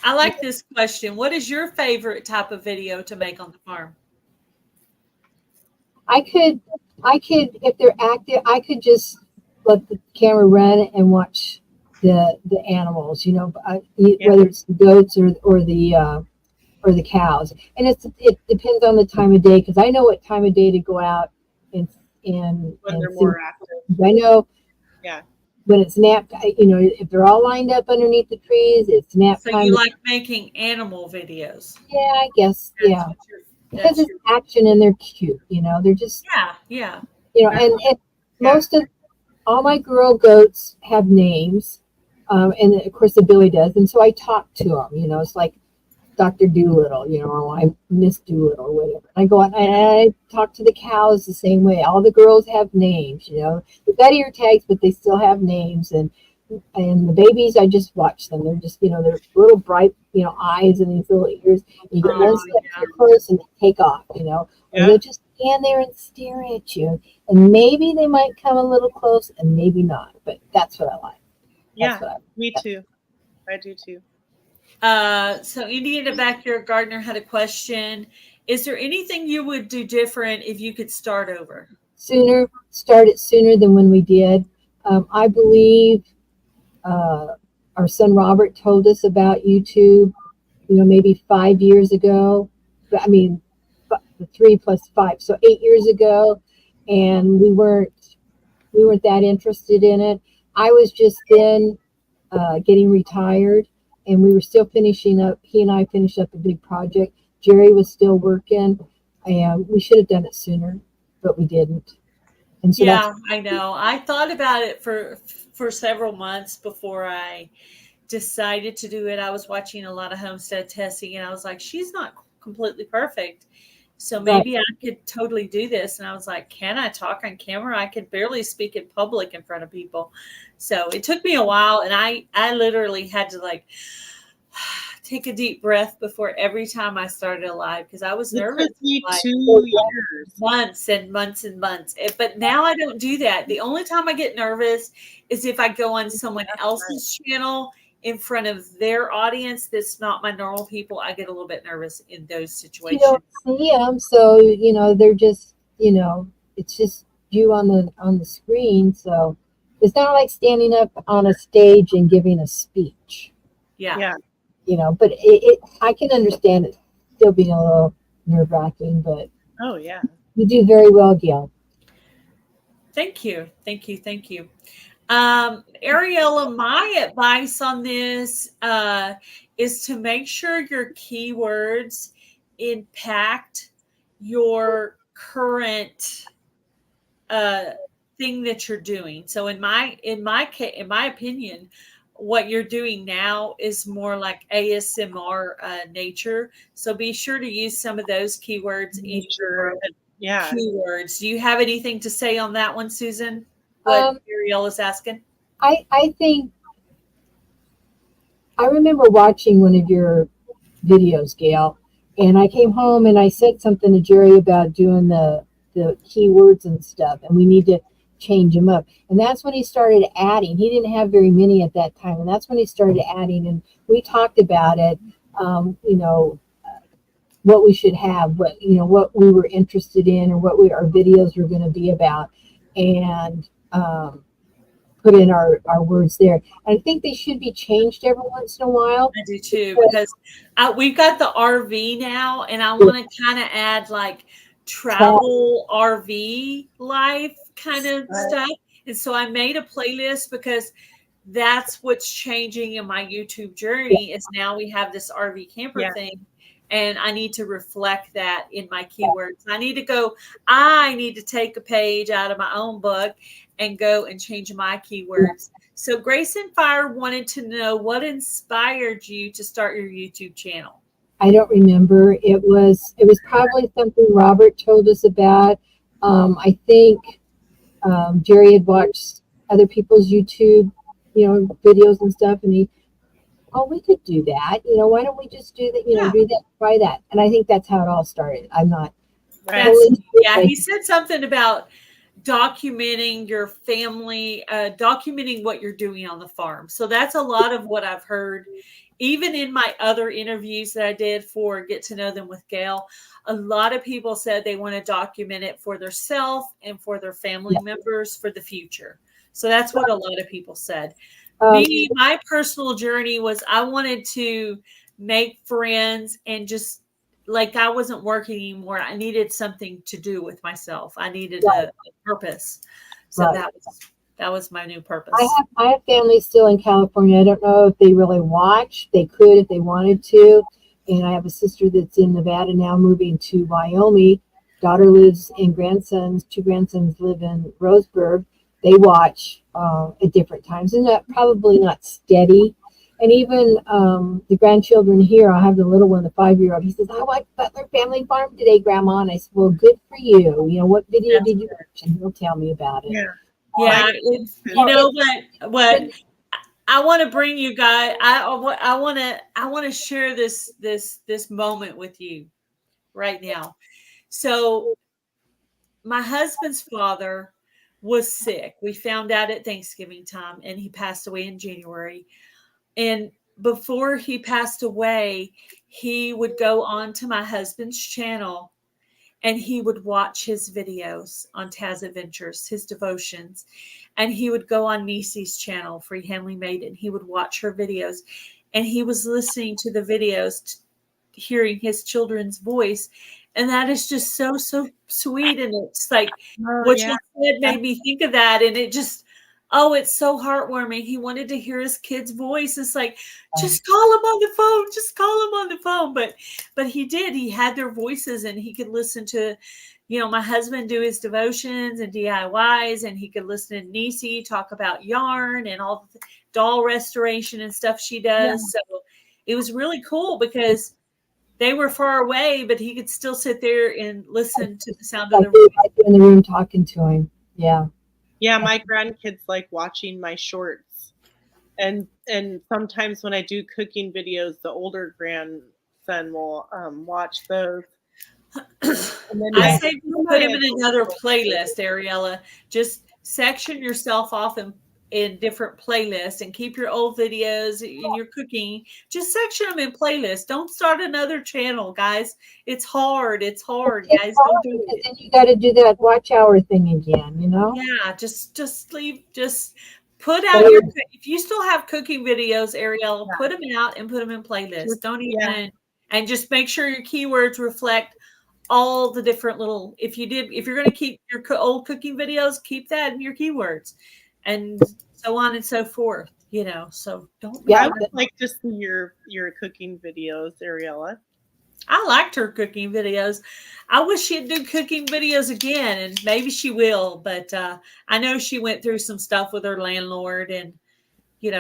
Speaker 1: I like this question. What is your favorite type of video to make on the farm?
Speaker 4: I could, if they're active, I could just let the camera run and watch the animals, whether it's the goats or the cows. And it depends on the time of day, because I know what time of day to go out and
Speaker 2: when they're more active.
Speaker 4: I know.
Speaker 2: Yeah.
Speaker 4: When it's nap, if they're all lined up underneath the trees, it's nap time.
Speaker 1: So you like making animal videos?
Speaker 4: Yeah, I guess. Because it's action and they're cute. They're just.
Speaker 1: Yeah.
Speaker 4: And most of all my girl goats have names, and of course the Billy does, and so I talk to them. It's like Dr. Doolittle, I Miss Doolittle, or whatever. I go out and I talk to the cows the same way. All the girls have names, They've got ear tags, but they still have names. And the babies, I just watch them. They're just, they're little bright, eyes and these little ears. And you get one step too close and they take off, Or they'll just stand there and stare at you. And maybe they might come a little close and maybe not. But that's what I like.
Speaker 2: Me too. I do too.
Speaker 1: So Indiana Backyard Gardener had a question. Is there anything you would do different if you could start over?
Speaker 4: Start it sooner than when we did. I believe our son Robert told us about YouTube, maybe 5 years ago. But I mean, the 3 plus 5, so 8 years ago, and we weren't that interested in it. I was just then getting retired, and we were still finishing up. He and I finished up a big project. Jerry was still working, and we should have done it sooner, but we didn't. And so
Speaker 1: Yeah, I know. I thought about it for several months before I decided to do it. I was watching a lot of homestead testing, and I was like, she's not completely perfect. So maybe I could totally do this. And I was like, can I talk on camera? I could barely speak in public in front of people. So it took me a while, and I literally had to like take a deep breath before every time I started a live, because I was nervous.
Speaker 2: It took me
Speaker 1: like
Speaker 2: 2 years.
Speaker 1: months and months and months. But now I don't do that. The only time I get nervous is if I go on someone else's channel in front of their audience that's not my normal people. I get a little bit nervous in those situations.
Speaker 4: You don't see them, so they're just it's just you on the screen. So it's not like standing up on a stage and giving a speech.
Speaker 1: Yeah.
Speaker 4: But I can understand it still being a little nerve-wracking, but
Speaker 2: Oh yeah,
Speaker 4: you do very well, Gail.
Speaker 1: Thank you. Ariella, my advice on this is to make sure your keywords impact your current thing that you're doing. So in my opinion, what you're doing now is more like ASMR nature. So be sure to use some of those keywords in your keywords. Do you have anything to say on that one, Susan? What Ariel is asking?
Speaker 4: I think I remember watching one of your videos, Gail, and I came home and I said something to Jerry about doing the keywords and stuff, and we need to change them up. And that's when he started adding. He didn't have very many at that time, and that's when he started adding. And we talked about it, what we should have, what we were interested in, or what our videos were going to be about, and put in our words there. I think they should be changed every once in a while.
Speaker 1: I do too, because we've got the RV now, and I want to kind of add like travel RV life kind of stuff. And so I made a playlist because that's what's changing in my YouTube journey is now we have this RV camper thing. And I need to reflect that in my keywords. I need to take a page out of my own book and go and change my keywords. So Grace and Fire wanted to know what inspired you to start your YouTube channel.
Speaker 4: I don't remember. It was probably something Robert told us about. I think Jerry had watched other people's YouTube, videos and stuff, and we could do that. Why don't we just do that? Do that, try that. And I think that's how it all started. I'm not.
Speaker 1: He said something about documenting your family, documenting what you're doing on the farm. So that's a lot of what I've heard, even in my other interviews that I did for Get to Know Them with Gail. A lot of people said they want to document it for themselves and for their family members for the future. So that's what a lot of people said. My personal journey was I wanted to make friends and just like I wasn't working anymore. I needed something to do with myself. I needed a purpose. So that was my new purpose.
Speaker 4: I have family still in California. I don't know if they really watch. They could if they wanted to. And I have a sister that's in Nevada now moving to Wyoming. Daughter lives in two grandsons live in Roseburg. They watch at different times, and probably not steady. And even the grandchildren here, I have the little one, the 5-year-old. He says, "I watched Butler Family Farm today, Grandma." And I said, "Well, good for you. What video did you watch?" And he'll tell me about it.
Speaker 1: What I want to bring you guys. I want to share this moment with you right now. So, my husband's father was sick. We found out at Thanksgiving time, and he passed away in January. And before he passed away, he would go on to my husband's channel and he would watch his videos on Taz Adventures, his devotions. And he would go on Nisi's channel, Free Handling Maiden. He would watch her videos. And he was listening to the videos, hearing his children's voice. And that is just so, so sweet. And it's like
Speaker 2: Oh,
Speaker 1: what
Speaker 2: yeah.
Speaker 1: you said made me think of that. And it just, oh, it's so heartwarming. He wanted to hear his kid's voice. It's like, just call him on the phone. Just call him on the phone. But he did. He had their voices and he could listen to, my husband do his devotions and DIYs, and he could listen to Nisi talk about yarn and all the doll restoration and stuff she does. So it was really cool because they were far away, but he could still sit there and listen to the sound of
Speaker 4: Like
Speaker 1: the voice.
Speaker 4: right in the room talking to him. Yeah.
Speaker 2: Yeah, my grandkids like watching my shorts. And sometimes when I do cooking videos, the older grandson will watch those. And then
Speaker 1: I say put him in another playlist, Ariella. Just section yourself off in different playlists and keep your old videos in your cooking. Just section them in playlists. Don't start another channel, guys. It's hard. It's hard, guys. Don't do it.
Speaker 4: Then you got to do that watch hour thing again,
Speaker 1: Yeah, just leave. Just put out your. If you still have cooking videos, Ariel, put them out and put them in playlists. Don't even. And just make sure your keywords reflect all the different little. If you're going to keep your old cooking videos, keep that in your keywords, and so on and so forth. So don't.
Speaker 2: I would like to see your cooking videos, Ariella.
Speaker 1: I liked her cooking videos. I wish she'd do cooking videos again, and maybe she will. But I know she went through some stuff with her landlord, and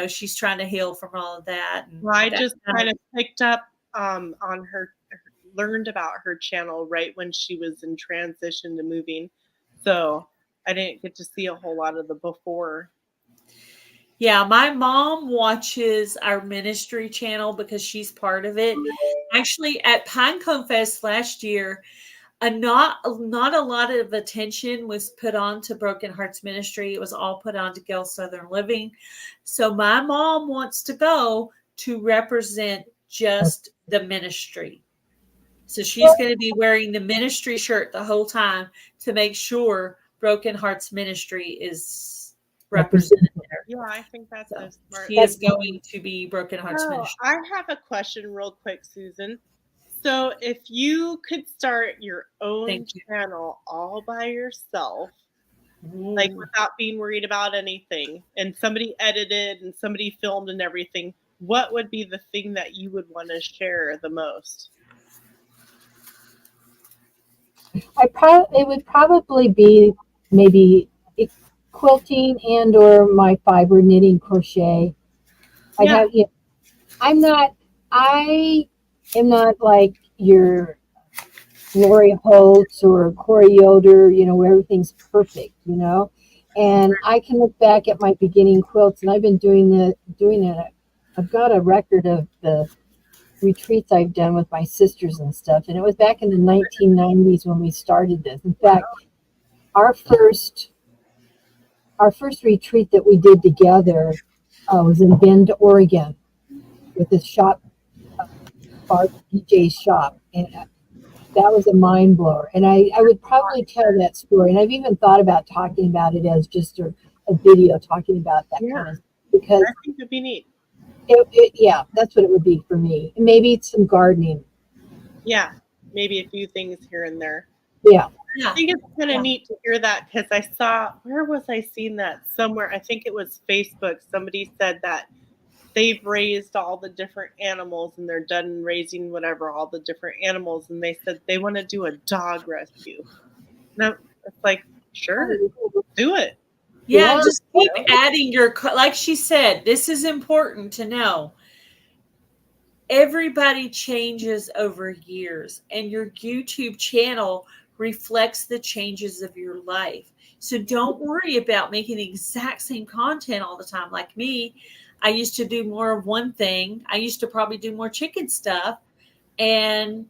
Speaker 1: she's trying to heal from all of that. And
Speaker 2: well, I just kind of picked up on her, learned about her channel right when she was in transition to moving, so I didn't get to see a whole lot of the before.
Speaker 1: Yeah, my mom watches our ministry channel because she's part of it. Actually, at Pinecone Fest last year, not a lot of attention was put on to Broken Hearts Ministry. It was all put on to Gale Southern Living. So my mom wants to go to represent just the ministry. So she's going to be wearing the ministry shirt the whole time to make sure Broken Hearts Ministry is represented there.
Speaker 2: Yeah, I think that's so smart.
Speaker 1: She is going to be Broken Hearts Ministry.
Speaker 2: I have a question real quick, Susan. So if you could start your own channel all by yourself, like without being worried about anything, and somebody edited and somebody filmed and everything, what would be the thing that you would want to share the most?
Speaker 4: It would probably be maybe quilting and or my fiber knitting crochet. I am not like your Lori Holtz or Corey Yoder, where everything's perfect, and I can look back at my beginning quilts, and I've been doing it. I've got a record of the retreats I've done with my sisters and stuff, and it was back in the 1990s when we started this. In fact, our first retreat that we did together was in Bend, Oregon, with this shop, Bart DJ's shop, and that was a mind blower. And I would probably tell that story, and I've even thought about talking about it as just a video talking about that kind of, because
Speaker 2: I think it'd be neat.
Speaker 4: Yeah, that's what it would be for me. And maybe it's some gardening.
Speaker 2: Yeah, maybe a few things here and there.
Speaker 4: Yeah.
Speaker 2: I think it's kind of neat to hear that, because I saw, where was I seeing that? Somewhere, I think it was Facebook. Somebody said that they've raised all the different animals and they're done raising whatever, all the different animals. And they said they want to do a dog rescue. Now, it's like, sure, do it.
Speaker 1: Yeah, just keep adding like she said, this is important to know. Everybody changes over years, and your YouTube channel reflects the changes of your life. So don't worry about making the exact same content all the time. Like me, I used to do more of one thing. I used to probably do more chicken stuff, and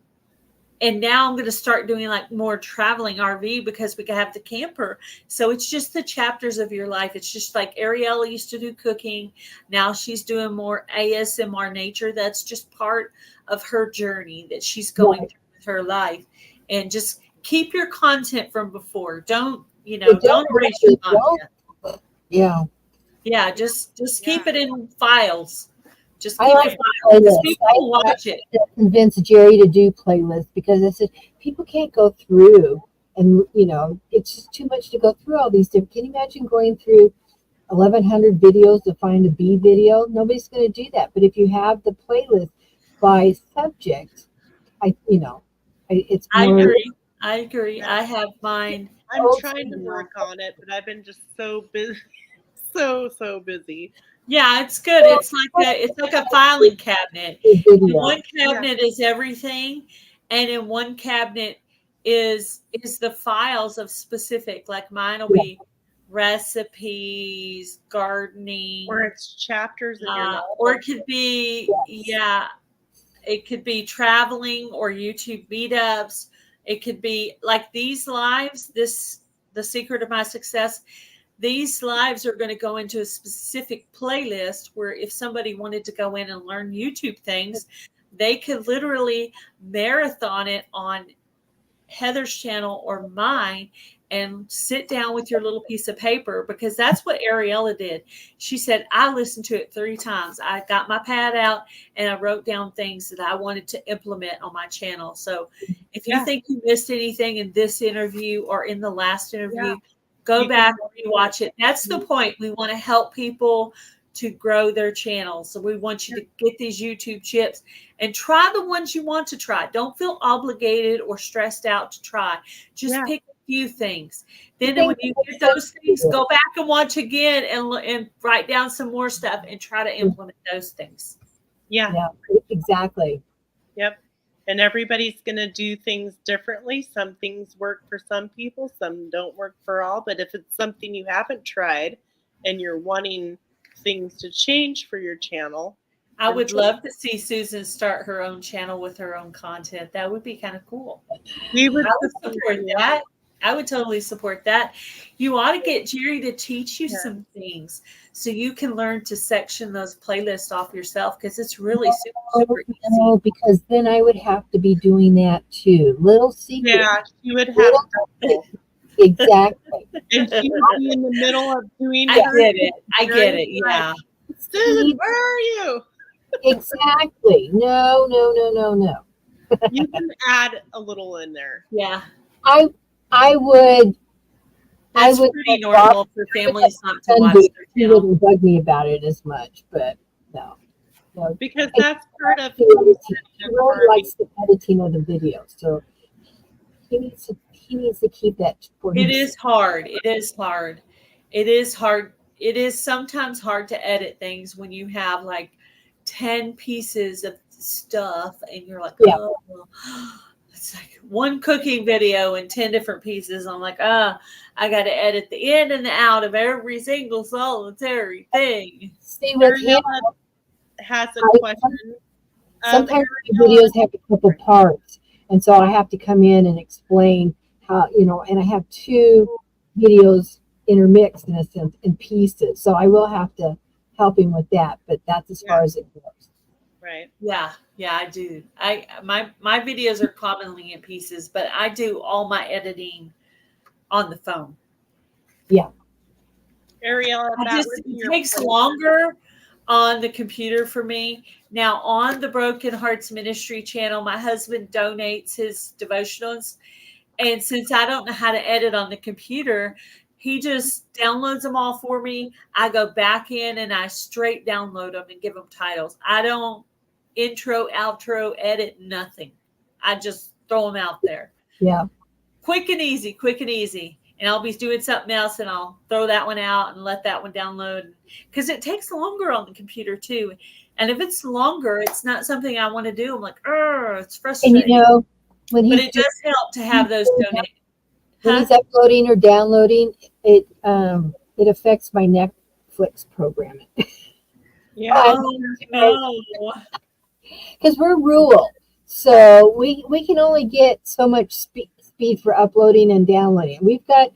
Speaker 1: now I'm going to start doing like more traveling RV because we can have the camper. So it's just the chapters of your life. It's just like Ariella used to do cooking. Now she's doing more ASMR nature. That's just part of her journey that she's going through with her life. And just keep your content from before. Don't erase your content.
Speaker 4: Yeah.
Speaker 1: Yeah, just keep it in files. Just
Speaker 4: I
Speaker 1: keep
Speaker 4: like
Speaker 1: a file because
Speaker 4: playlists.
Speaker 1: people will watch it.
Speaker 4: I convinced Jerry to do playlists because I said people can't go through, and it's just too much to go through all these different. Can you imagine going through 1,100 videos to find a B video? Nobody's going to do that. But if you have the playlist by subject, it's
Speaker 1: I
Speaker 4: more.
Speaker 1: agree. I agree.
Speaker 2: Yeah.
Speaker 1: I have mine.
Speaker 2: I'm
Speaker 4: Oh,
Speaker 2: trying to
Speaker 4: yeah.
Speaker 2: work on it, but I've been just so busy, so busy.
Speaker 1: Yeah, it's good. It's like a filing cabinet.
Speaker 4: Video.
Speaker 1: One cabinet is everything, and in one cabinet is the files of specific. Like mine will be recipes, gardening,
Speaker 2: Or it's chapters in your novel.
Speaker 1: or it could be it could be traveling or YouTube meetups. It could be like these lives. The secret of my success. These lives are going to go into a specific playlist where if somebody wanted to go in and learn YouTube things, they could literally marathon it on Heather's channel or mine and sit down with your little piece of paper, because that's what Ariella did. She said, I listened to it 3 times. I got my pad out and I wrote down things that I wanted to implement on my channel. So if you think you missed anything in this interview or in the last interview, go back and rewatch it. That's the point. We want to help people to grow their channels. So we want you to get these YouTube chips and try the ones you want to try. Don't feel obligated or stressed out to try. Just pick a few things. Then when you get those things, go back and watch again and write down some more stuff and try to implement those things.
Speaker 4: Yeah, exactly.
Speaker 2: Yep. And everybody's going to do things differently. Some things work for some people, some don't work for all. But if it's something you haven't tried and you're wanting things to change for your channel,
Speaker 1: I would love to see Susan start her own channel with her own content. That would be kind of cool.
Speaker 2: We would
Speaker 1: I would support that. I would totally support that. You ought to get Jerry to teach you some things so you can learn to section those playlists off yourself, because it's really super easy.
Speaker 4: No, because then I would have to be doing that too. Little secret.
Speaker 2: Yeah, you would have to.
Speaker 4: Exactly.
Speaker 2: And she would be in the middle of doing
Speaker 1: I get it. Yeah.
Speaker 2: Susan, where are you?
Speaker 4: Exactly. No.
Speaker 2: You can add a little in there.
Speaker 1: Yeah.
Speaker 4: I would.
Speaker 1: That's pretty normal for families not to watch their
Speaker 4: He
Speaker 1: channel.
Speaker 4: wouldn't bug me about it as much, but no.
Speaker 2: Because that's part of
Speaker 4: He really likes the editing of the video, so he needs to keep that for
Speaker 1: It
Speaker 4: himself.
Speaker 1: is hard. It is hard. It is hard. It is sometimes hard to edit things when you have like 10 pieces of stuff and you're like, oh, it's like one cooking video and 10 different pieces. I'm like, I got to edit the in and the out of every single solitary thing.
Speaker 4: See, with him,
Speaker 2: has a question.
Speaker 4: Sometimes the videos have a couple parts, and so I have to come in and explain how, and I have 2 videos intermixed in a sense in pieces, so I will have to help him with that, but that's as far as it goes.
Speaker 2: Right.
Speaker 1: Yeah, I do. My videos are commonly in pieces, but I do all my editing on the phone.
Speaker 2: Yeah. Ariella,
Speaker 1: it takes longer on the computer for me. Now on the Broken Hearts Ministry channel, my husband donates his devotionals. And since I don't know how to edit on the computer, he just downloads them all for me. I go back in and I straight download them and give them titles. I don't intro, outro, edit, nothing. I just throw them out there.
Speaker 4: Yeah.
Speaker 1: Quick and easy. And I'll be doing something else and I'll throw that one out and let that one download. Because it takes longer on the computer too. And if it's longer, it's not something I want to do. I'm like, it's frustrating.
Speaker 4: And
Speaker 1: but it does help to have those donated.
Speaker 4: When he's uploading or downloading, it affects my Netflix programming.
Speaker 2: Yeah.
Speaker 1: No.
Speaker 4: Because we're rural, so we can only get so much speed for uploading and downloading. We've got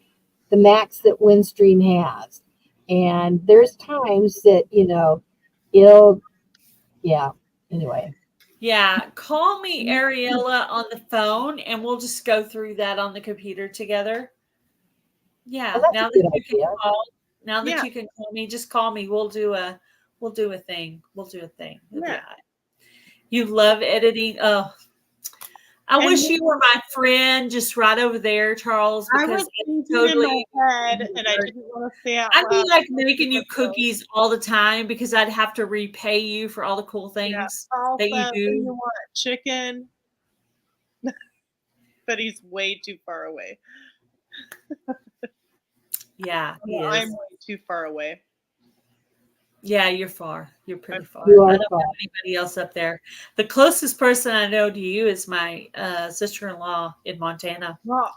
Speaker 4: the max that Windstream has, and there's times that anyway.
Speaker 1: Yeah, call me, Ariella, on the phone, and we'll just go through that on the computer together. Yeah, now that you can call me, just call me. We'll do a We'll do a thing. We'll do a thing. It'll be
Speaker 2: Yeah.
Speaker 1: all right. You love editing. Oh, I
Speaker 2: And
Speaker 1: wish you were my friend just right over there, Charles,
Speaker 2: I
Speaker 1: because
Speaker 2: was
Speaker 1: it's
Speaker 2: thinking
Speaker 1: totally.
Speaker 2: in my head, and I didn't want to say out
Speaker 1: I'd be
Speaker 2: loud.
Speaker 1: like making you cookies all the time because I'd have to repay you for all the cool things
Speaker 2: Also,
Speaker 1: that you
Speaker 2: you
Speaker 1: do.
Speaker 2: want chicken, but he's way too far away.
Speaker 1: Yeah, he
Speaker 2: I'm
Speaker 1: is.
Speaker 2: way too far away.
Speaker 1: Yeah, you're far. You're pretty far.
Speaker 4: You
Speaker 1: I
Speaker 4: are
Speaker 1: don't
Speaker 4: far.
Speaker 1: have anybody else up there. The closest person I know to you is my sister-in-law in Montana.
Speaker 2: Well,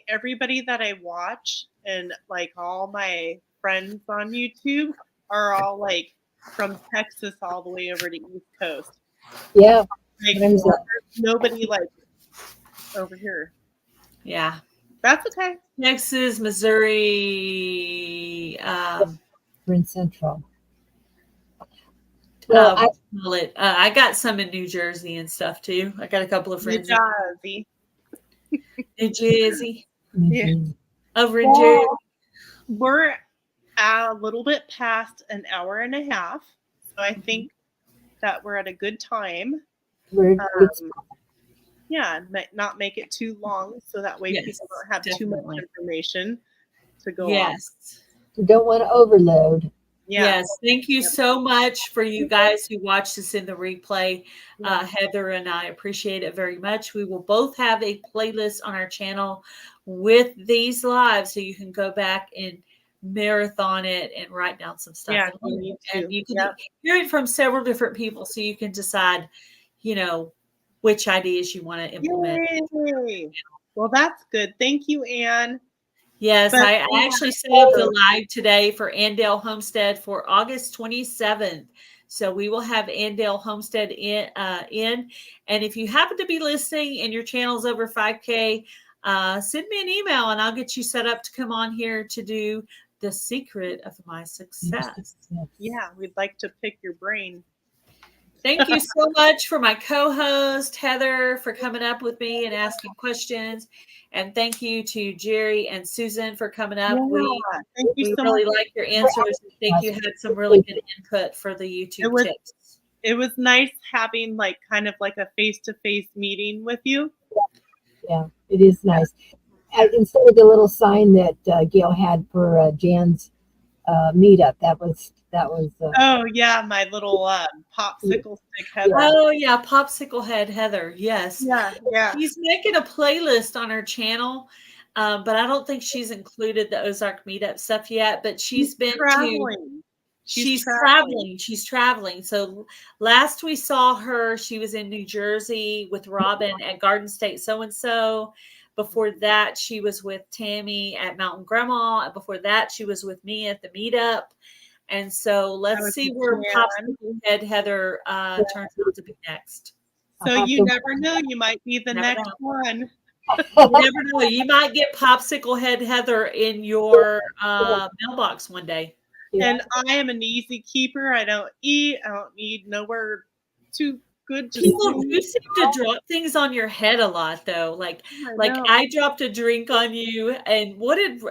Speaker 2: everybody that I watch and like all my friends on YouTube are all like from Texas all the way over to East Coast.
Speaker 4: Yeah.
Speaker 2: Like
Speaker 4: There's
Speaker 2: there's nobody like over here.
Speaker 1: Yeah.
Speaker 2: That's okay.
Speaker 1: Texas, Missouri,
Speaker 4: We're in Central. Well,
Speaker 1: I got some in New Jersey and stuff too. I got a couple of
Speaker 2: New
Speaker 1: friends in
Speaker 2: Jersey.
Speaker 1: New Jersey.
Speaker 2: Yeah.
Speaker 1: Over in Jersey.
Speaker 2: We're a little bit past an hour and a half, so I think that we're at a good time.
Speaker 4: we're
Speaker 2: Yeah, not make it too long, so that way
Speaker 1: Yes,
Speaker 2: people don't have too
Speaker 1: definitely.
Speaker 2: much information to go on.
Speaker 1: Yes.
Speaker 4: you don't want to overload.
Speaker 2: Yeah.
Speaker 1: Yes. Thank you so much for you guys who watch this in the replay. Heather and I appreciate it very much. We will both have a playlist on our channel with these lives, so you can go back and marathon it and write down some stuff.
Speaker 2: Yeah,
Speaker 1: and,
Speaker 2: you need
Speaker 1: and
Speaker 2: to.
Speaker 1: you can
Speaker 2: Yep.
Speaker 1: hear it from several different people, so you can decide, which ideas you want to implement.
Speaker 2: Yay. Well, that's good. Thank you, Anne.
Speaker 1: Yes,
Speaker 2: But-
Speaker 1: I actually set up the live today for Andale Homestead for August 27th. So we will have Andale Homestead in. And if you happen to be listening and your channel's over 5K, send me an email and I'll get you set up to come on here to do the secret of my success.
Speaker 2: Yeah, we'd like to pick your brain.
Speaker 1: Thank you so much for my co-host, Heather, for coming up with me and asking questions. And thank you to Jerry and Susan for coming up.
Speaker 2: Yeah, thank you
Speaker 1: We
Speaker 2: so
Speaker 1: really
Speaker 2: much.
Speaker 1: like your answers. I think you had some really good input for the YouTube tips.
Speaker 2: It was nice having kind of a face-to-face meeting with you.
Speaker 4: Yeah, it is nice. Instead of the little sign that Gail had for Jan's meetup, that was.
Speaker 2: Oh yeah, my little popsicle stick Heather.
Speaker 1: Oh yeah, popsicle head Heather. Yes.
Speaker 2: Yeah.
Speaker 1: She's making a playlist on her channel, but I don't think she's included the Ozark meetup stuff yet. But she's been
Speaker 2: traveling.
Speaker 1: She's traveling. She's traveling. So last we saw her, she was in New Jersey with Robin at Garden State So-and-so. Before that, she was with Tammy at Mountain Grandma. And before that, she was with me at the meetup. And so let's see where Popsicle Head Heather turns out to be next.
Speaker 2: So you never know. You might be the next one.
Speaker 1: You never know. You might get Popsicle Head Heather in your mailbox one day.
Speaker 2: And I am an easy keeper. I don't eat. I don't need nowhere too good.
Speaker 1: People do seem to drop things on your head a lot, though. Like I dropped a drink on you, and what did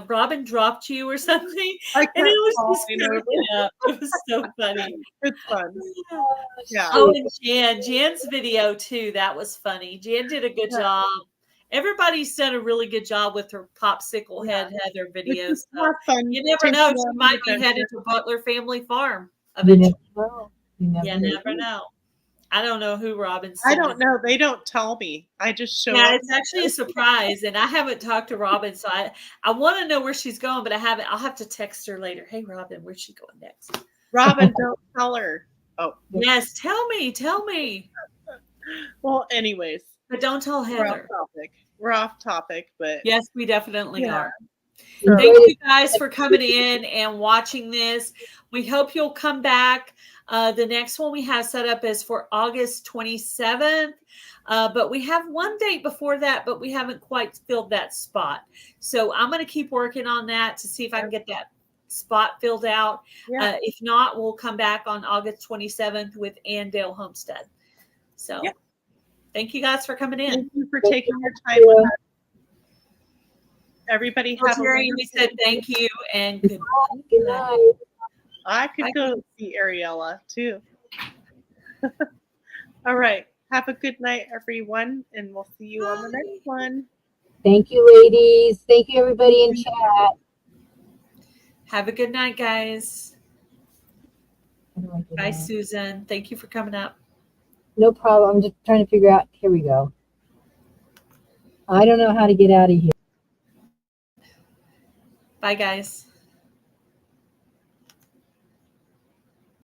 Speaker 1: Robin dropped you or something? And it was it was so funny.
Speaker 2: It's fun. Yeah.
Speaker 1: Oh, and Jan's video too. That was funny. Jan did a good job. Everybody's done a really good job with her Popsicle Head Heather videos. So you never know. She might be headed to Butler Family Farm eventually. You never know. I don't know who Robin's.
Speaker 2: I don't know. They don't tell me. I just show up.
Speaker 1: Yeah, it's actually a surprise, and I haven't talked to Robin, so I want to know where she's going, but I haven't. I'll have to text her later. Hey, Robin, where's she going next?
Speaker 2: Robin, don't tell her. Oh,
Speaker 1: yes, tell me.
Speaker 2: Well, anyways,
Speaker 1: but don't tell Heather.
Speaker 2: We're off topic, but
Speaker 1: yes, we definitely are.
Speaker 2: Sure.
Speaker 1: Thank you guys for coming in and watching this. We hope you'll come back. The next one we have set up is for August 27th. But we have one date before that, but we haven't quite filled that spot. So I'm going to keep working on that to see if I can get that spot filled out. If not, we'll come back on August 27th with Andale Homestead. So thank you guys for coming in.
Speaker 2: Thank you for taking your time with us. Everybody have
Speaker 1: we said thank you and
Speaker 4: good night.
Speaker 2: I could go see Ariella too. All right. Have a good night, everyone, and we'll see you on the next one.
Speaker 4: Thank you, ladies. Thank you, everybody in chat.
Speaker 1: Have a good night, guys.
Speaker 4: How do I get
Speaker 1: Bye,
Speaker 4: out?
Speaker 1: Susan. Thank you for coming up.
Speaker 4: No problem. I'm just trying to figure out. Here we go. I don't know how to get out of here.
Speaker 1: Bye, guys.